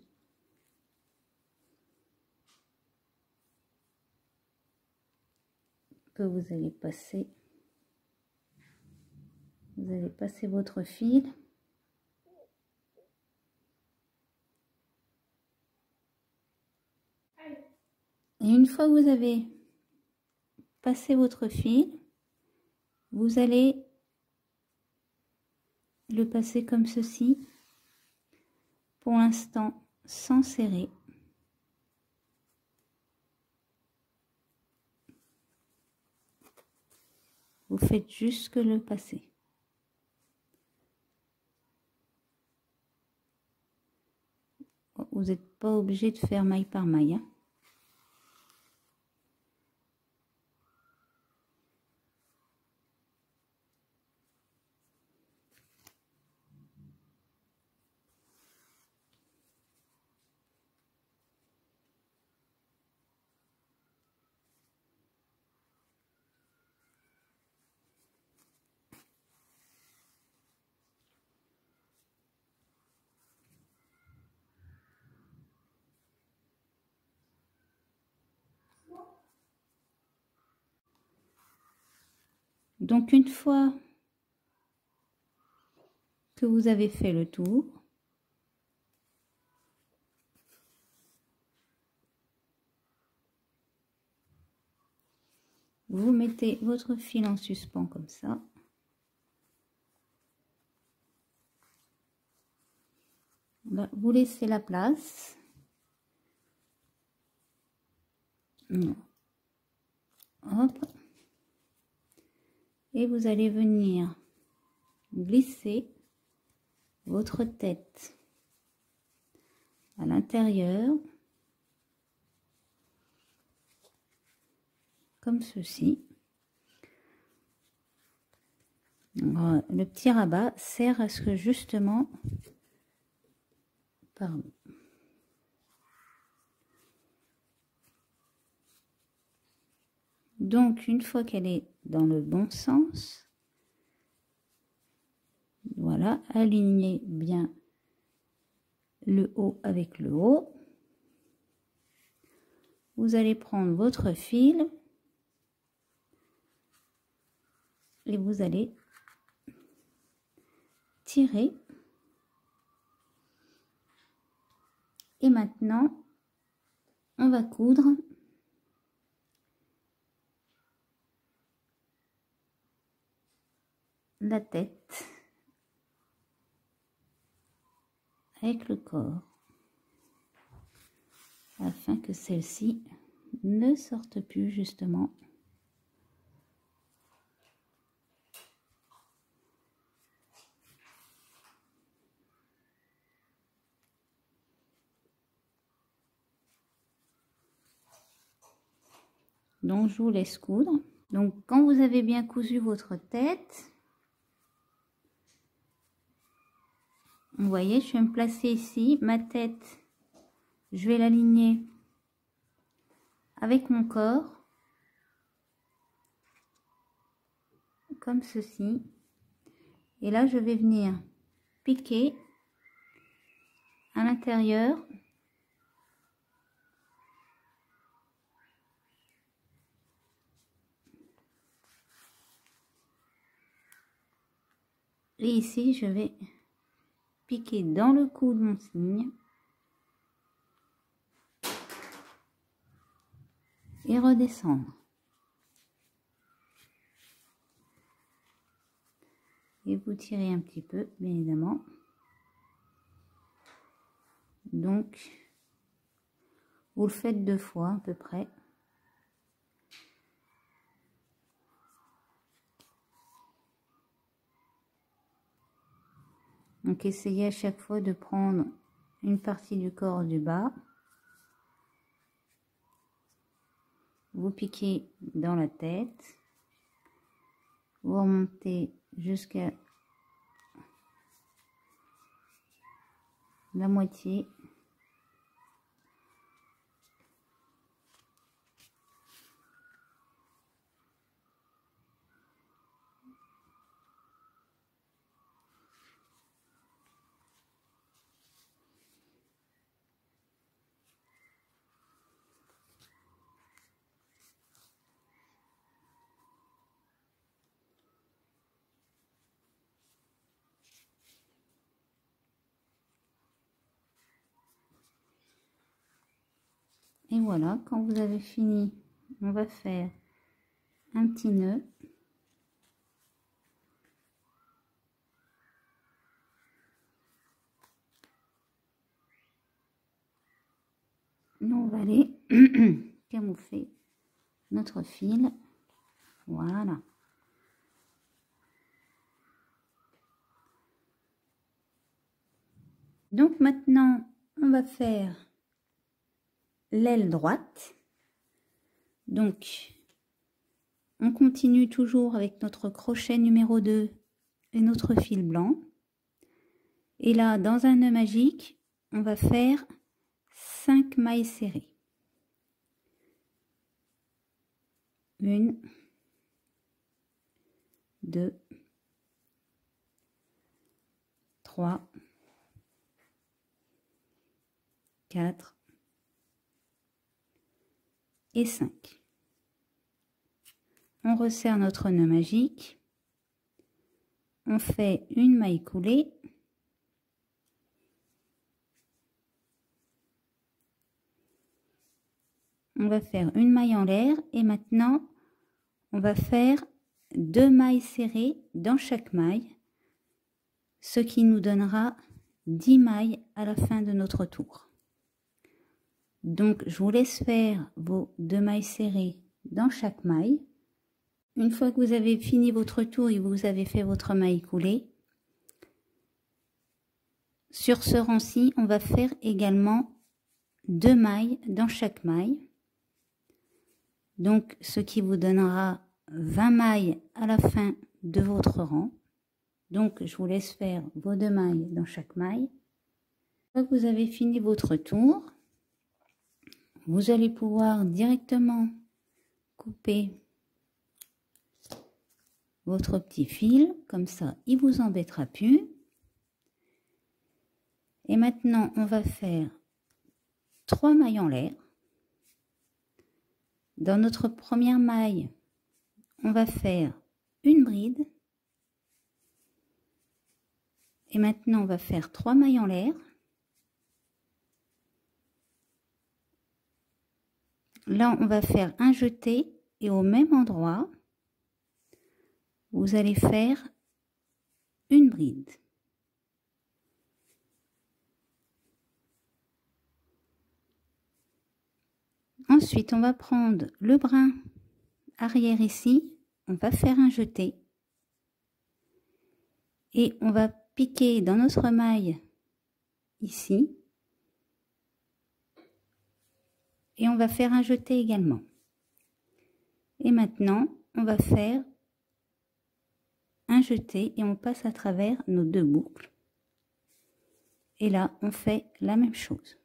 que vous allez passer. Vous allez passer votre fil. Et une fois que vous avez passez votre fil, vous allez le passer comme ceci, pour l'instant sans serrer. Vous faites juste que le passer. Vous n'êtes pas obligé de faire maille par maille, hein. Donc une fois que vous avez fait le tour, vous mettez votre fil en suspens comme ça. Vous laissez la place. Hop. Et vous allez venir glisser votre tête à l'intérieur, comme ceci. Alors, le petit rabat sert à ce que justement, pardon, donc une fois qu'elle est dans le bon sens, voilà, alignez bien le haut avec le haut. Vous allez prendre votre fil et vous allez tirer. Et maintenant, on va coudre la tête avec le corps, afin que celle-ci ne sorte plus justement. Donc je vous laisse coudre. Donc quand vous avez bien cousu votre tête, vous voyez, je vais me placer ici, ma tête, je vais l'aligner avec mon corps, comme ceci. Et là, je vais venir piquer à l'intérieur. Et ici, je vais piquer dans le cou de mon cygne. Et redescendre. Et vous tirez un petit peu, bien évidemment. Donc, vous le faites 2 fois à peu près. Donc, essayez à chaque fois de prendre une partie du corps du bas. Vous piquez dans la tête. Vous remontez jusqu'à la moitié. Et voilà, quand vous avez fini, on va faire un petit nœud. Nous, on va aller camoufler notre fil. Voilà. Donc maintenant, on va faire l'aile droite. Donc, on continue toujours avec notre crochet numéro 2 et notre fil blanc. Et là, dans un nœud magique, on va faire 5 mailles serrées. 1, 2, 3, 4 et 5. On resserre notre nœud magique. On fait une maille coulée. On va faire une maille en l'air et maintenant on va faire 2 mailles serrées dans chaque maille, ce qui nous donnera 10 mailles à la fin de notre tour. Donc je vous laisse faire vos 2 mailles serrées dans chaque maille. Une fois que vous avez fini votre tour et vous avez fait votre maille coulée, sur ce rang-ci, on va faire également 2 mailles dans chaque maille. Donc, ce qui vous donnera 20 mailles à la fin de votre rang. Donc, je vous laisse faire vos 2 mailles dans chaque maille. Une fois que vous avez fini votre tour, vous allez pouvoir directement couper votre petit fil. Comme ça, il vous embêtera plus. Et maintenant, on va faire 3 mailles en l'air. Dans notre première maille, on va faire une bride. Et maintenant, on va faire 3 mailles en l'air. Là, on va faire un jeté et au même endroit, vous allez faire une bride. Ensuite, on va prendre le brin arrière ici, on va faire un jeté et on va piquer dans notre maille ici et on va faire un jeté également. Et maintenant, on va faire un jeté et on passe à travers nos 2 boucles. Et là, on fait la même chose.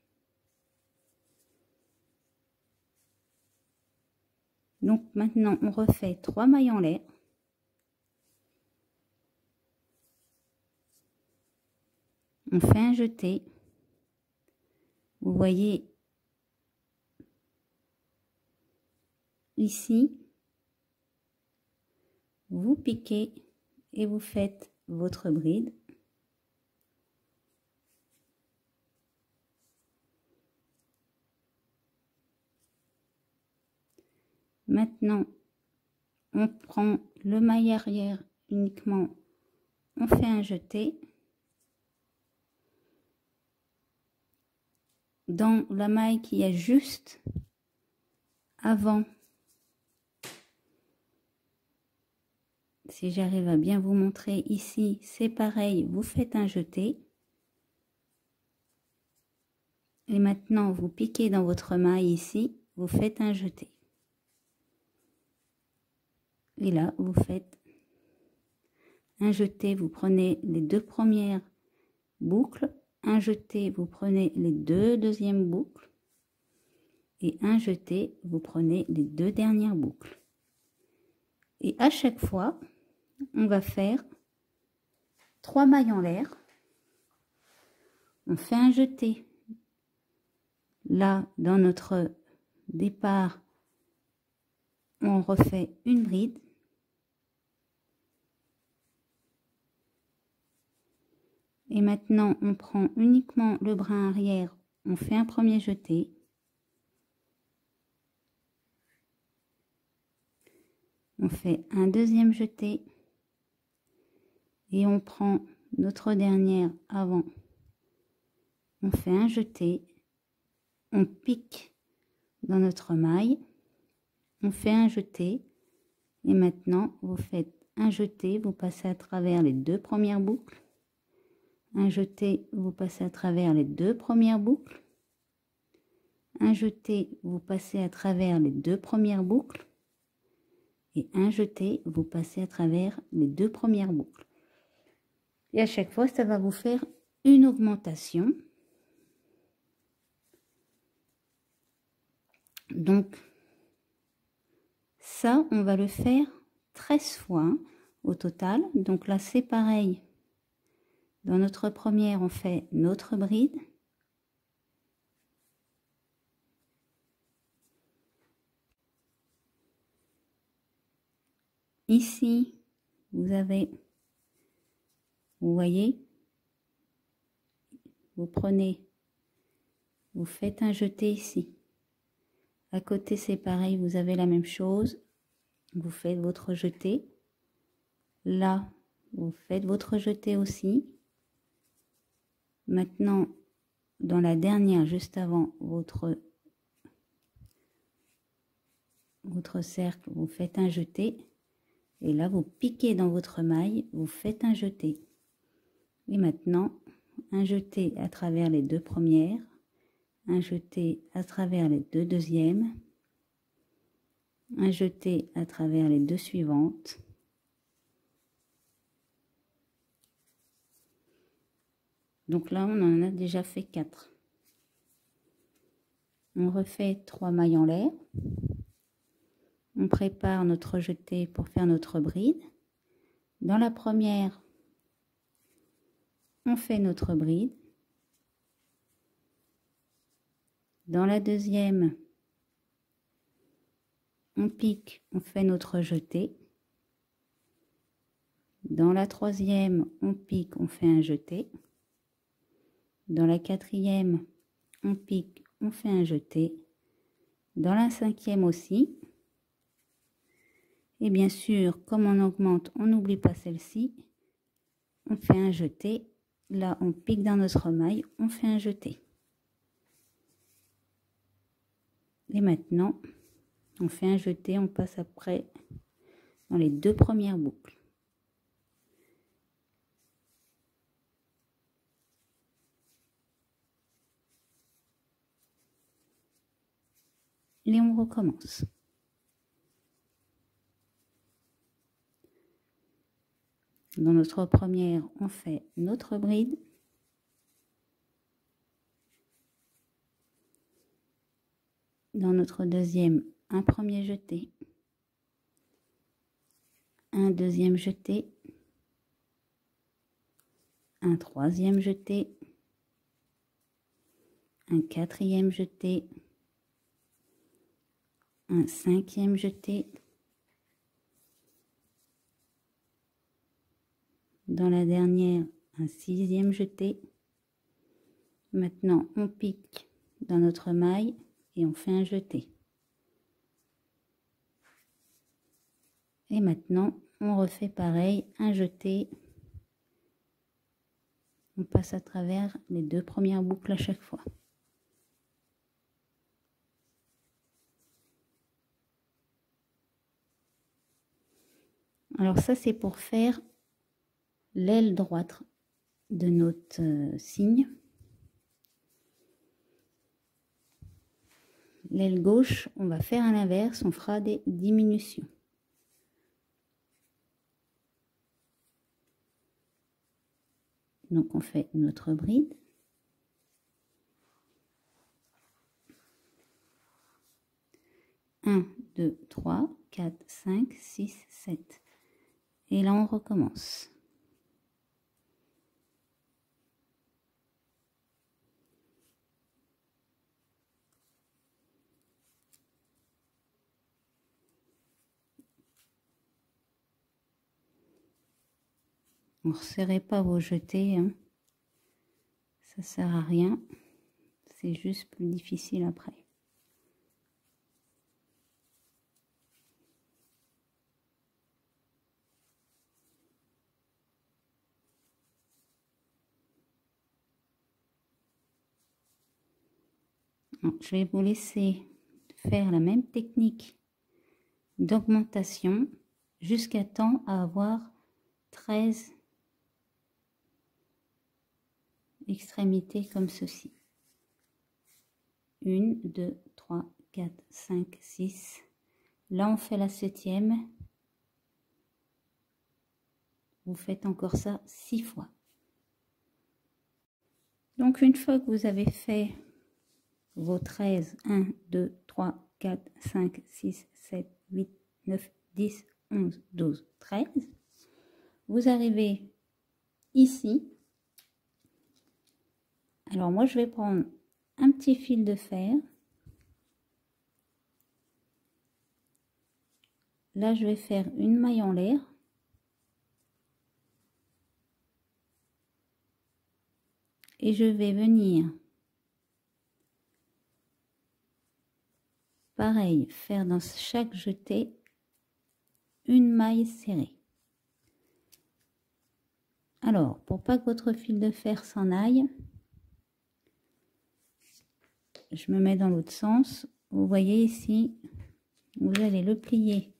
Donc maintenant, on refait 3 mailles en l'air. On fait un jeté. Vous voyez ici, vous piquez et vous faites votre bride. Maintenant, on prend le maille arrière uniquement, on fait un jeté. Dans la maille qui est juste avant, si j'arrive à bien vous montrer ici, c'est pareil, vous faites un jeté. Et maintenant, vous piquez dans votre maille ici, vous faites un jeté. Et là, vous faites un jeté, vous prenez les 2 premières boucles, un jeté, vous prenez les 2 deuxièmes boucles, et un jeté, vous prenez les 2 dernières boucles. Et à chaque fois, on va faire 3 mailles en l'air. On fait un jeté. Là, dans notre départ, on refait une bride. Et maintenant, on prend uniquement le brin arrière, on fait un premier jeté. On fait un deuxième jeté et on prend notre dernière avant. On fait un jeté, on pique dans notre maille, on fait un jeté et maintenant vous faites un jeté, vous passez à travers les deux premières boucles, un jeté, vous passez à travers les deux premières boucles, un jeté, vous passez à travers les deux premières boucles et un jeté, vous passez à travers les deux premières boucles. Et à chaque fois, ça va vous faire une augmentation. Donc, ça, on va le faire 13 fois hein, au total. Donc là, c'est pareil. Dans notre première, on fait notre bride. Ici, vous voyez, vous prenez, vous faites un jeté ici. À côté, c'est pareil, vous avez la même chose. Vous faites votre jeté. Là, vous faites votre jeté aussi. Maintenant, dans la dernière, juste avant votre cercle, vous faites un jeté. Et là, vous piquez dans votre maille, vous faites un jeté. Et maintenant, un jeté à travers les deux premières, un jeté à travers les deux deuxièmes, un jeté à travers les deux suivantes. Donc là, on en a déjà fait 4. On refait 3 mailles en l'air. On prépare notre jeté pour faire notre bride. Dans la première, on fait notre bride. Dans la deuxième, on pique, on fait notre jeté. Dans la troisième, on pique, on fait un jeté. Dans la quatrième, on pique, on fait un jeté. Dans la cinquième aussi. Et bien sûr, comme on augmente, on n'oublie pas celle-ci. On fait un jeté. Là, on pique dans notre maille, on fait un jeté. Et maintenant, on fait un jeté, on passe après dans les deux premières boucles. Et on recommence. Dans notre première, on fait notre bride. Dans notre deuxième, un premier jeté. Un deuxième jeté. Un troisième jeté. Un quatrième jeté. Un cinquième jeté. Dans la dernière, un sixième jeté. Maintenant, on pique dans notre maille et on fait un jeté. Et maintenant, on refait pareil, un jeté. On passe à travers les deux premières boucles à chaque fois. Alors ça, c'est pour faire l'aile droite de notre cygne. L'aile gauche, on va faire à l'inverse, on fera des diminutions. Donc on fait notre bride. Un, 2, 3, 4, 5, 6, 7. Et là on recommence. Ne resserrez pas vos jetés, hein. Ça sert à rien, c'est juste plus difficile après. Bon, je vais vous laisser faire la même technique d'augmentation jusqu'à temps à avoir 13 extrémités comme ceci. 1, 2, 3, 4, 5, 6. Là, on fait la 7e. Vous faites encore ça 6 fois. Donc, une fois que vous avez fait vos 13, 1, 2, 3, 4, 5, 6, 7, 8, 9, 10, 11, 12, 13, vous arrivez ici. Alors, moi, je vais prendre un petit fil de fer. Là, je vais faire une maille en l'air. Et je vais venir, pareil, faire dans chaque jeté une maille serrée. Alors, pour pas que votre fil de fer s'en aille, je me mets dans l'autre sens. Vous voyez ici, vous allez le plier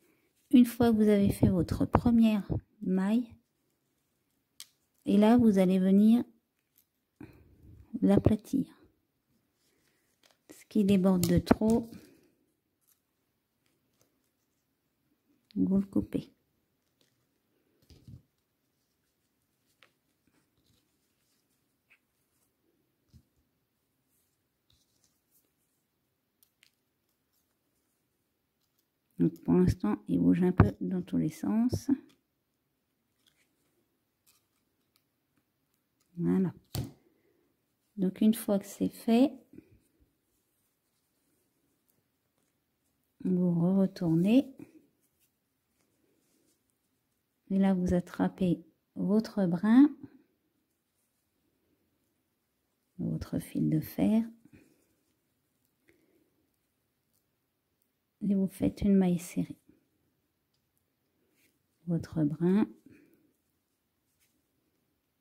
une fois que vous avez fait votre première maille. Et là, vous allez venir l'aplatir. Ce qui déborde de trop, vous le coupez. Donc pour l'instant, il bouge un peu dans tous les sens. Voilà. Donc une fois que c'est fait, vous retournez. Et là, vous attrapez votre brin, votre fil de fer. Et vous faites une maille serrée. Votre brin,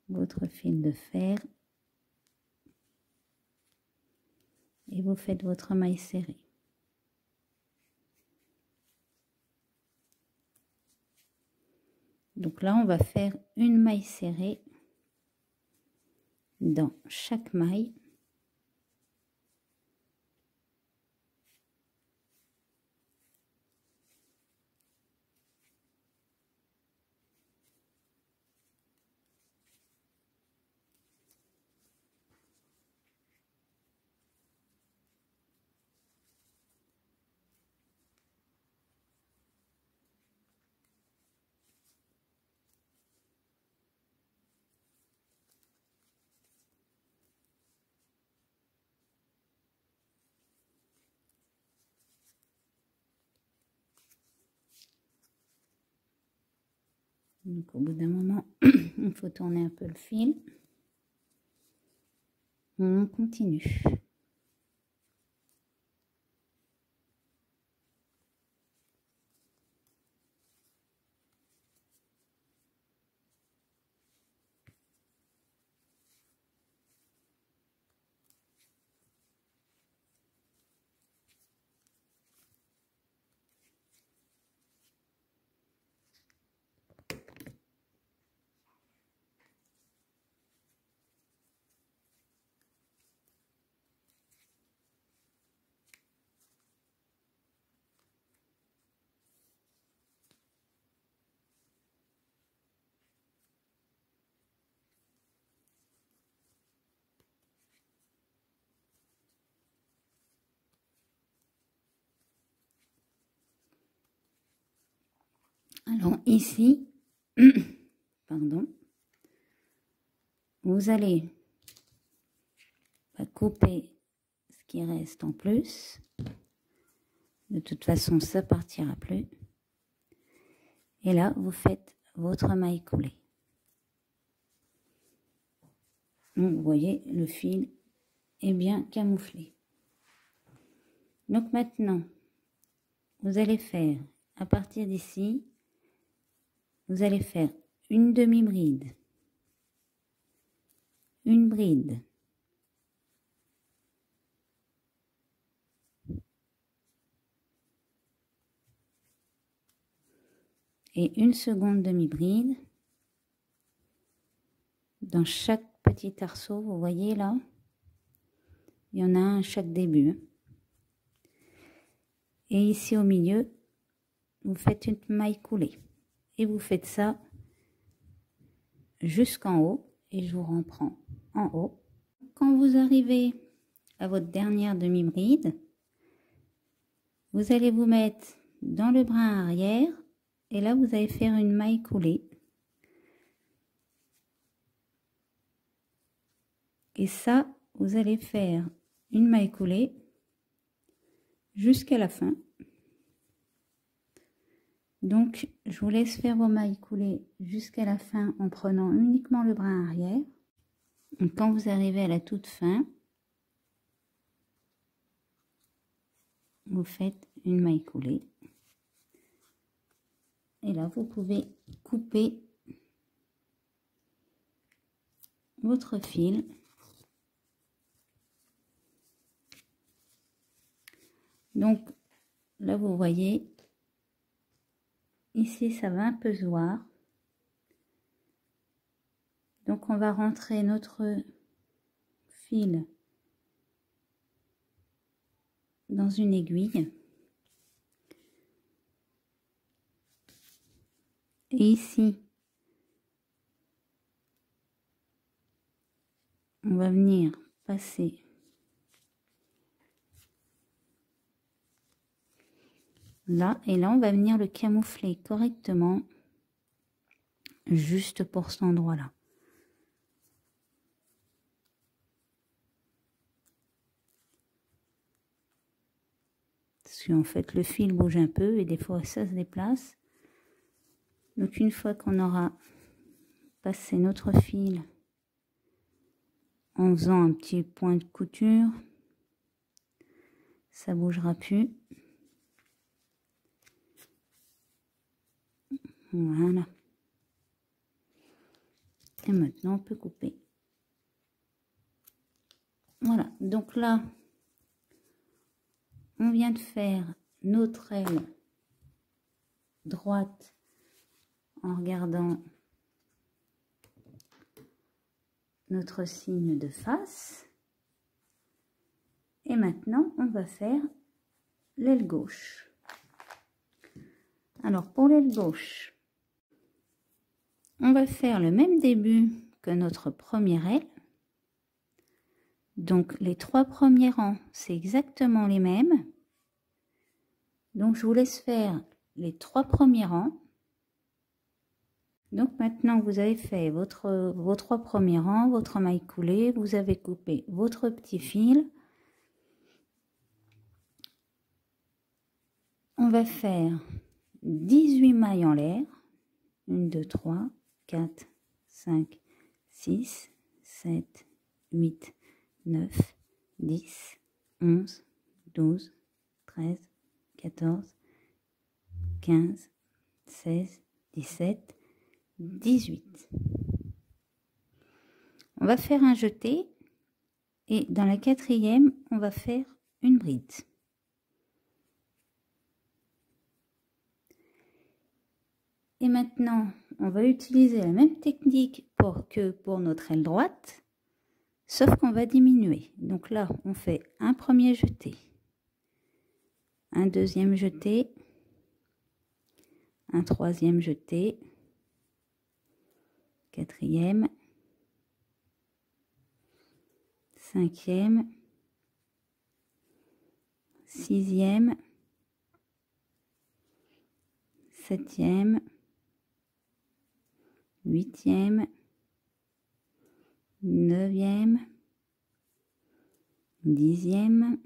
votre fil de fer. Et vous faites votre maille serrée. Donc là, on va faire une maille serrée dans chaque maille. Donc au bout d'un moment, il faut tourner un peu le fil. On continue. Alors ici, pardon, vous allez couper ce qui reste en plus. De toute façon, ça partira plus. Et là, vous faites votre maille coulée. Donc, vous voyez, le fil est bien camouflé. Donc maintenant, vous allez faire, à partir d'ici, vous allez faire une demi-bride, une bride, et une seconde demi-bride dans chaque petit arceau. Vous voyez là, il y en a un à chaque début. Et ici au milieu, vous faites une maille coulée. Et vous faites ça jusqu'en haut. Et je vous reprends en haut. Quand vous arrivez à votre dernière demi-bride, vous allez vous mettre dans le brin arrière. Et là, vous allez faire une maille coulée. Et ça, vous allez faire une maille coulée jusqu'à la fin. Donc, je vous laisse faire vos mailles coulées jusqu'à la fin en prenant uniquement le brin arrière. Donc, quand vous arrivez à la toute fin, vous faites une maille coulée. Et là, vous pouvez couper votre fil. Donc, là, vous voyez, ici, ça va un peu se voir. Donc, on va rentrer notre fil dans une aiguille. Et ici, on va venir passer là. Et là, on va venir le camoufler correctement juste pour cet endroit-là. Parce qu'en fait, le fil bouge un peu et des fois, ça se déplace. Donc, une fois qu'on aura passé notre fil en faisant un petit point de couture, ça bougera plus. Voilà. Et maintenant, on peut couper. Voilà. Donc là, on vient de faire notre aile droite en regardant notre signe de face. Et maintenant, on va faire l'aile gauche. Alors, pour l'aile gauche, on va faire le même début que notre première aile. Donc, les 3 premiers rangs, c'est exactement les mêmes. Donc, je vous laisse faire les 3 premiers rangs. Donc, maintenant, vous avez fait vos 3 premiers rangs, votre maille coulée, vous avez coupé votre petit fil. On va faire 18 mailles en l'air. 1, 2, 3, 4, 5, 6, 7, 8, 9, 10, 11, 12, 13, 14, 15, 16, 17, 18. On va faire un jeté et dans la 4e, on va faire une bride. Et maintenant, on va utiliser la même technique que pour notre aile droite, sauf qu'on va diminuer. Donc là, on fait un premier jeté, un deuxième jeté, un troisième jeté, 4e, 5e, 6e, 7e, 8e, 9e, 10e,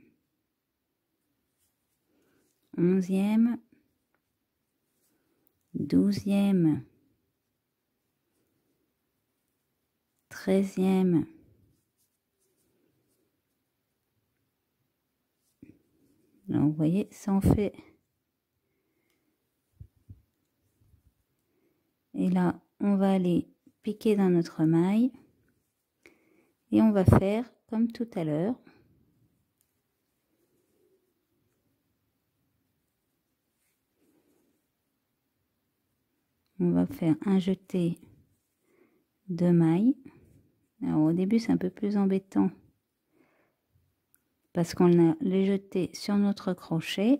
11e, 12e, 13e, là vous voyez, ça en fait. Et là, on va aller piquer dans notre maille et on va faire comme tout à l'heure. On va faire un jeté de mailles. Alors au début c'est un peu plus embêtant parce qu'on a les jetés sur notre crochet.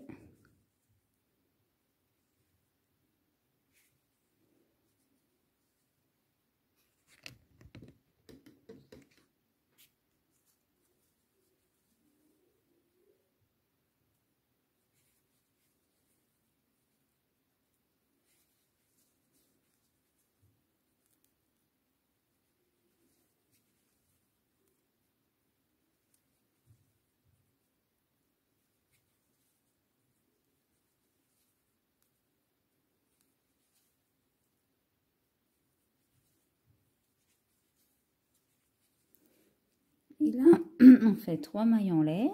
Et là, on fait 3 mailles en l'air.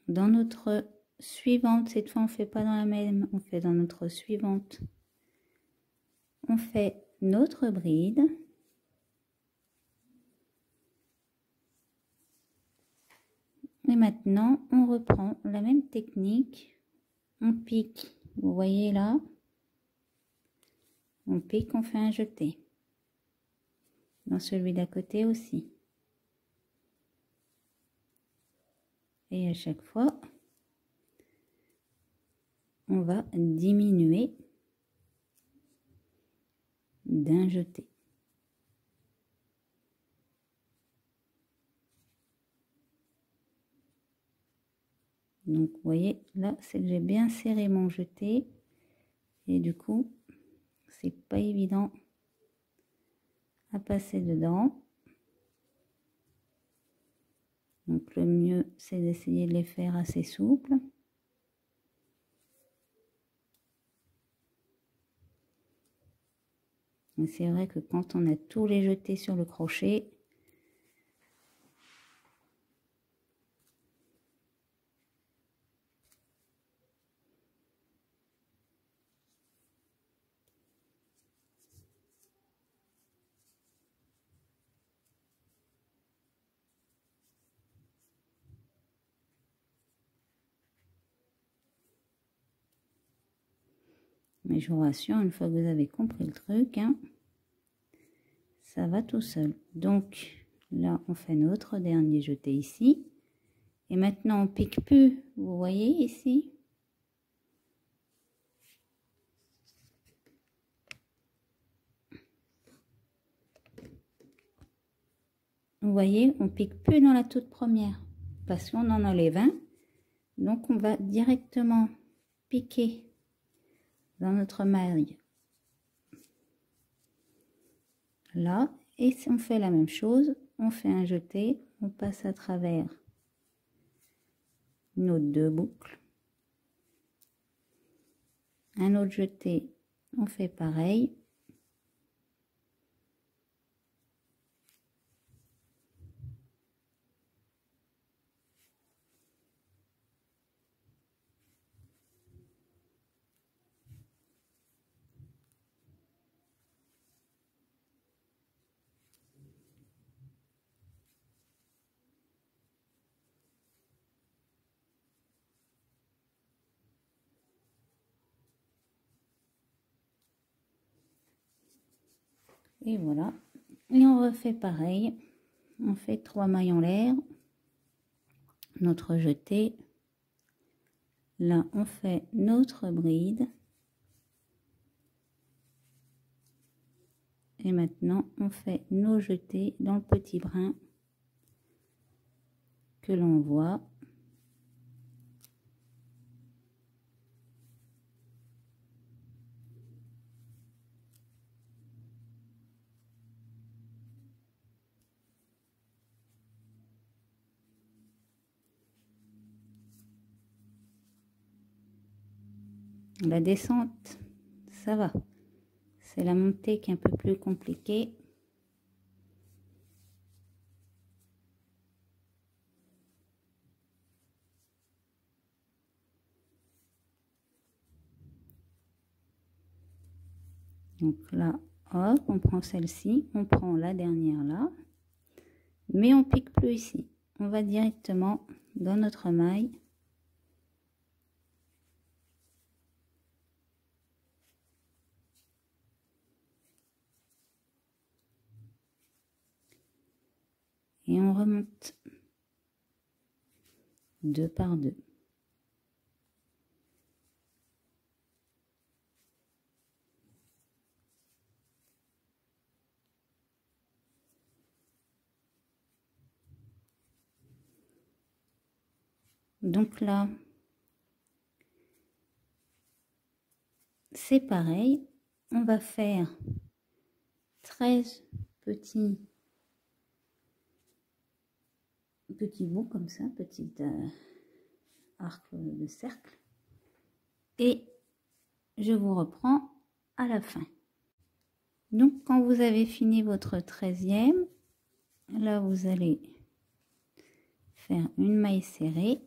Dans notre suivante, cette fois on fait pas dans la même, on fait dans notre suivante. On fait notre bride. Et maintenant, on reprend la même technique. On pique, vous voyez là, on pique, on fait un jeté. Dans celui d'à côté aussi. Et à chaque fois, on va diminuer d'un jeté. Donc, vous voyez, là, c'est que j'ai bien serré mon jeté. Et du coup, c'est pas évident à passer dedans. Donc, le mieux, c'est d'essayer de les faire assez souples. Mais c'est vrai que quand on a tous les jetés sur le crochet, mais je vous rassure, une fois que vous avez compris le truc, hein, ça va tout seul. Donc là, on fait notre dernier jeté ici. Et maintenant, on pique plus. Vous voyez ici? Vous voyez, on pique plus dans la toute première parce qu'on en enlève un. Donc, on va directement piquer dans notre maille là. Et si on fait la même chose, on fait un jeté, on passe à travers nos 2 boucles. Un autre jeté, on fait pareil. Et voilà. Et on refait pareil. On fait 3 mailles en l'air. Notre jeté. Là, on fait notre bride. Et maintenant, on fait nos jetés dans le petit brin que l'on voit. La descente, ça va. C'est la montée qui est un peu plus compliquée. Donc là, hop, on prend celle-ci, on prend la dernière là. Mais on pique plus ici. On va directement dans notre maille. et on remonte 2 par 2. Donc là, c'est pareil, on va faire 13 petits bouts comme ça, petit arc de cercle, et je vous reprends à la fin. Donc quand vous avez fini votre 13e, là vous allez faire une maille serrée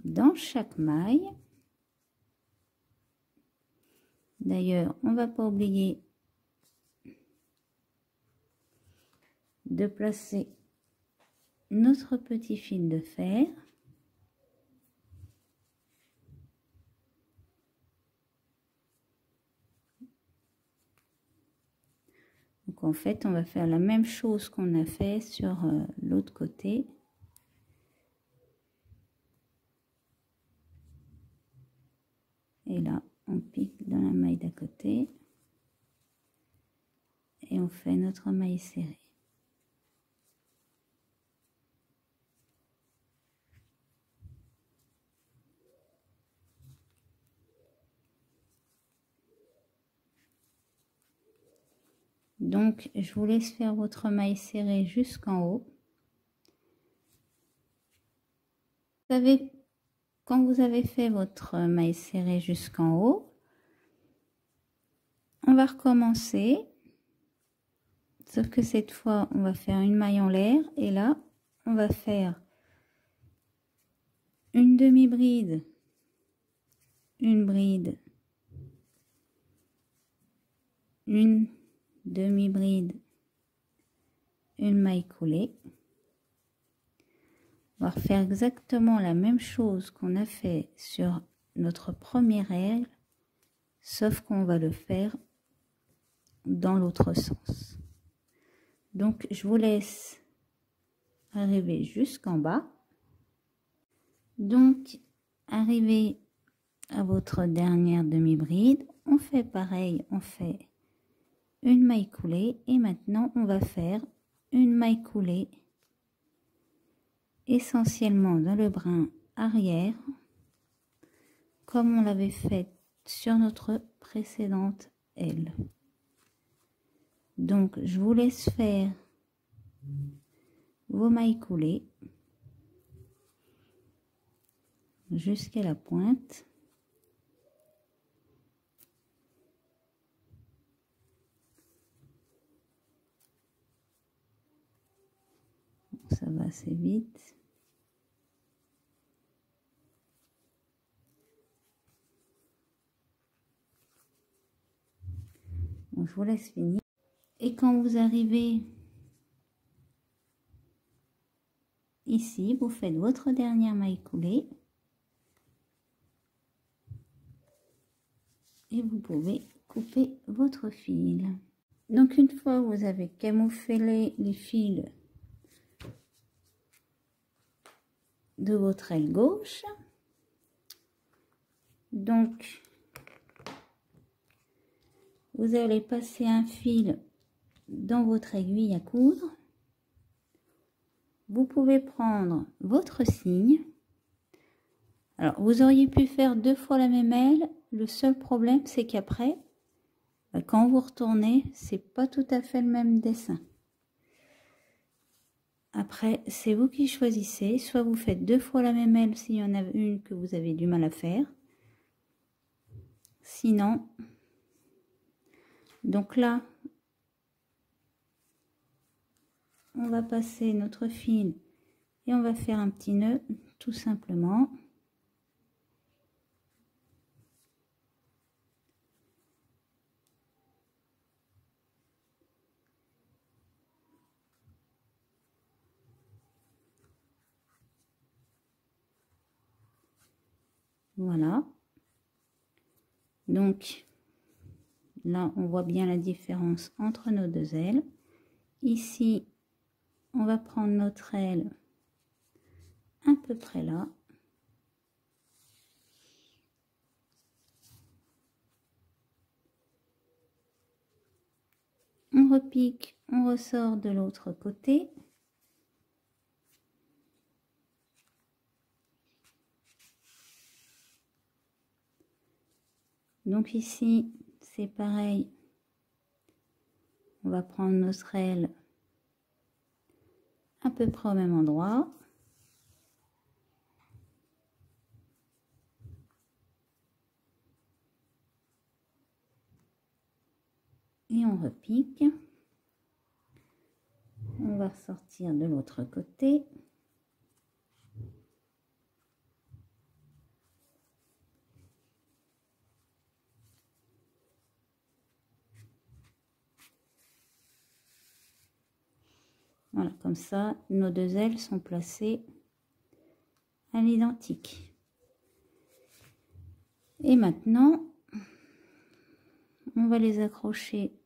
dans chaque maille. D'ailleurs, on va pas oublier de placer notre petit fil de fer. Donc en fait, on va faire la même chose qu'on a fait sur l'autre côté. Et là, on pique dans la maille d'à côté. Et on fait notre maille serrée. Donc, je vous laisse faire votre maille serrée jusqu'en haut. Vous savez, quand vous avez fait votre maille serrée jusqu'en haut, on va recommencer. Sauf que cette fois, on va faire une maille en l'air. Et là, on va faire une demi-bride, une bride, une demi-bride, une maille coulée. On va refaire exactement la même chose qu'on a fait sur notre première règle, sauf qu'on va le faire dans l'autre sens. Donc je vous laisse arriver jusqu'en bas. Donc arrivé à votre dernière demi-bride, on fait pareil, on fait une maille coulée et maintenant on va faire une maille coulée essentiellement dans le brin arrière comme on l'avait fait sur notre précédente aile. Donc je vous laisse faire vos mailles coulées jusqu'à la pointe. Ça va assez vite. Donc, je vous laisse finir. Et quand vous arrivez ici, vous faites votre dernière maille coulée. Et vous pouvez couper votre fil. Donc une fois vous avez camouflé les fils de votre aile gauche, donc vous allez passer un fil dans votre aiguille à coudre. Vous pouvez prendre votre signe. Alors vous auriez pu faire 2 fois la même aile. Le seul problème c'est qu'après, quand vous retournez, c'est pas tout à fait le même dessin. Après, c'est vous qui choisissez. Soit vous faites 2 fois la même aile s'il y en a une que vous avez du mal à faire. Sinon, donc là, on va passer notre fil et on va faire un petit nœud tout simplement. Voilà. Donc, là, on voit bien la différence entre nos deux ailes. Ici, on va prendre notre aile à peu près là. On repique, on ressort de l'autre côté. Donc ici, c'est pareil. On va prendre notre aile à peu près au même endroit. Et on repique. On va ressortir de l'autre côté. Voilà, comme ça, nos deux ailes sont placées à l'identique. Et maintenant, on va les accrocher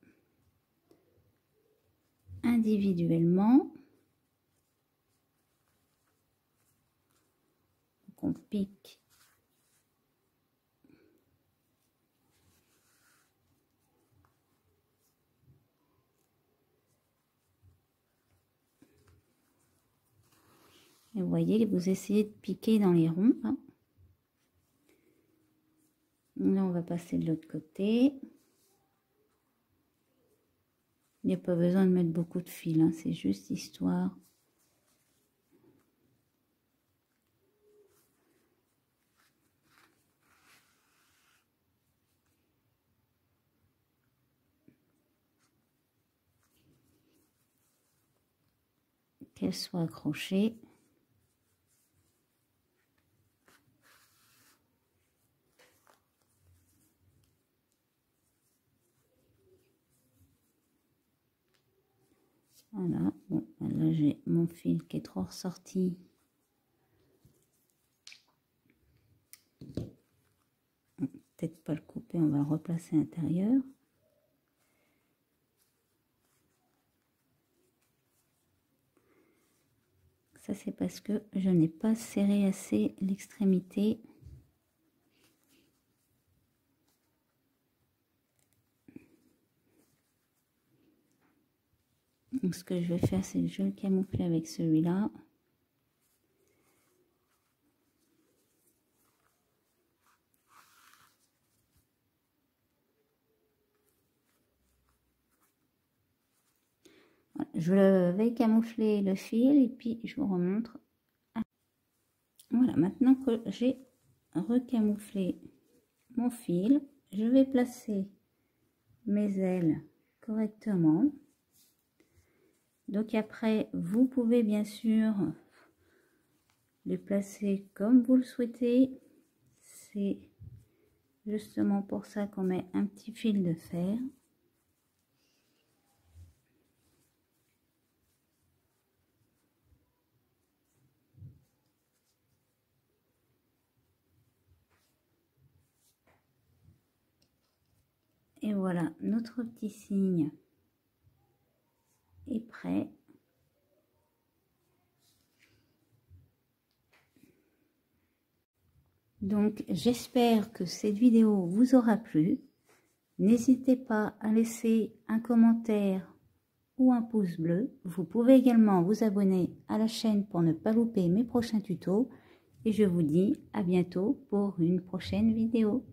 individuellement. Donc on pique. Et vous voyez, vous essayez de piquer dans les ronds. Hein. Là, on va passer de l'autre côté. Il n'y a pas besoin de mettre beaucoup de fil, hein, c'est juste histoire. Qu'elle soit accrochée. Voilà, bon, là j'ai mon fil qui est trop ressorti. Peut-être pas le couper, on va le replacer à l'intérieur. Ça c'est parce que je n'ai pas serré assez l'extrémité. Donc ce que je vais faire, c'est que je vais le camoufler avec celui-là. Voilà, je vais camoufler le fil et puis je vous remontre. Voilà, maintenant que j'ai recamouflé mon fil, je vais placer mes ailes correctement. Donc après, vous pouvez bien sûr les placer comme vous le souhaitez. C'est justement pour ça qu'on met un petit fil de fer. Et voilà, notre petit signe est prêt. Donc, j'espère que cette vidéo vous aura plu. N'hésitez pas à laisser un commentaire ou un pouce bleu. Vous pouvez également vous abonner à la chaîne pour ne pas louper mes prochains tutos. Et je vous dis à bientôt pour une prochaine vidéo.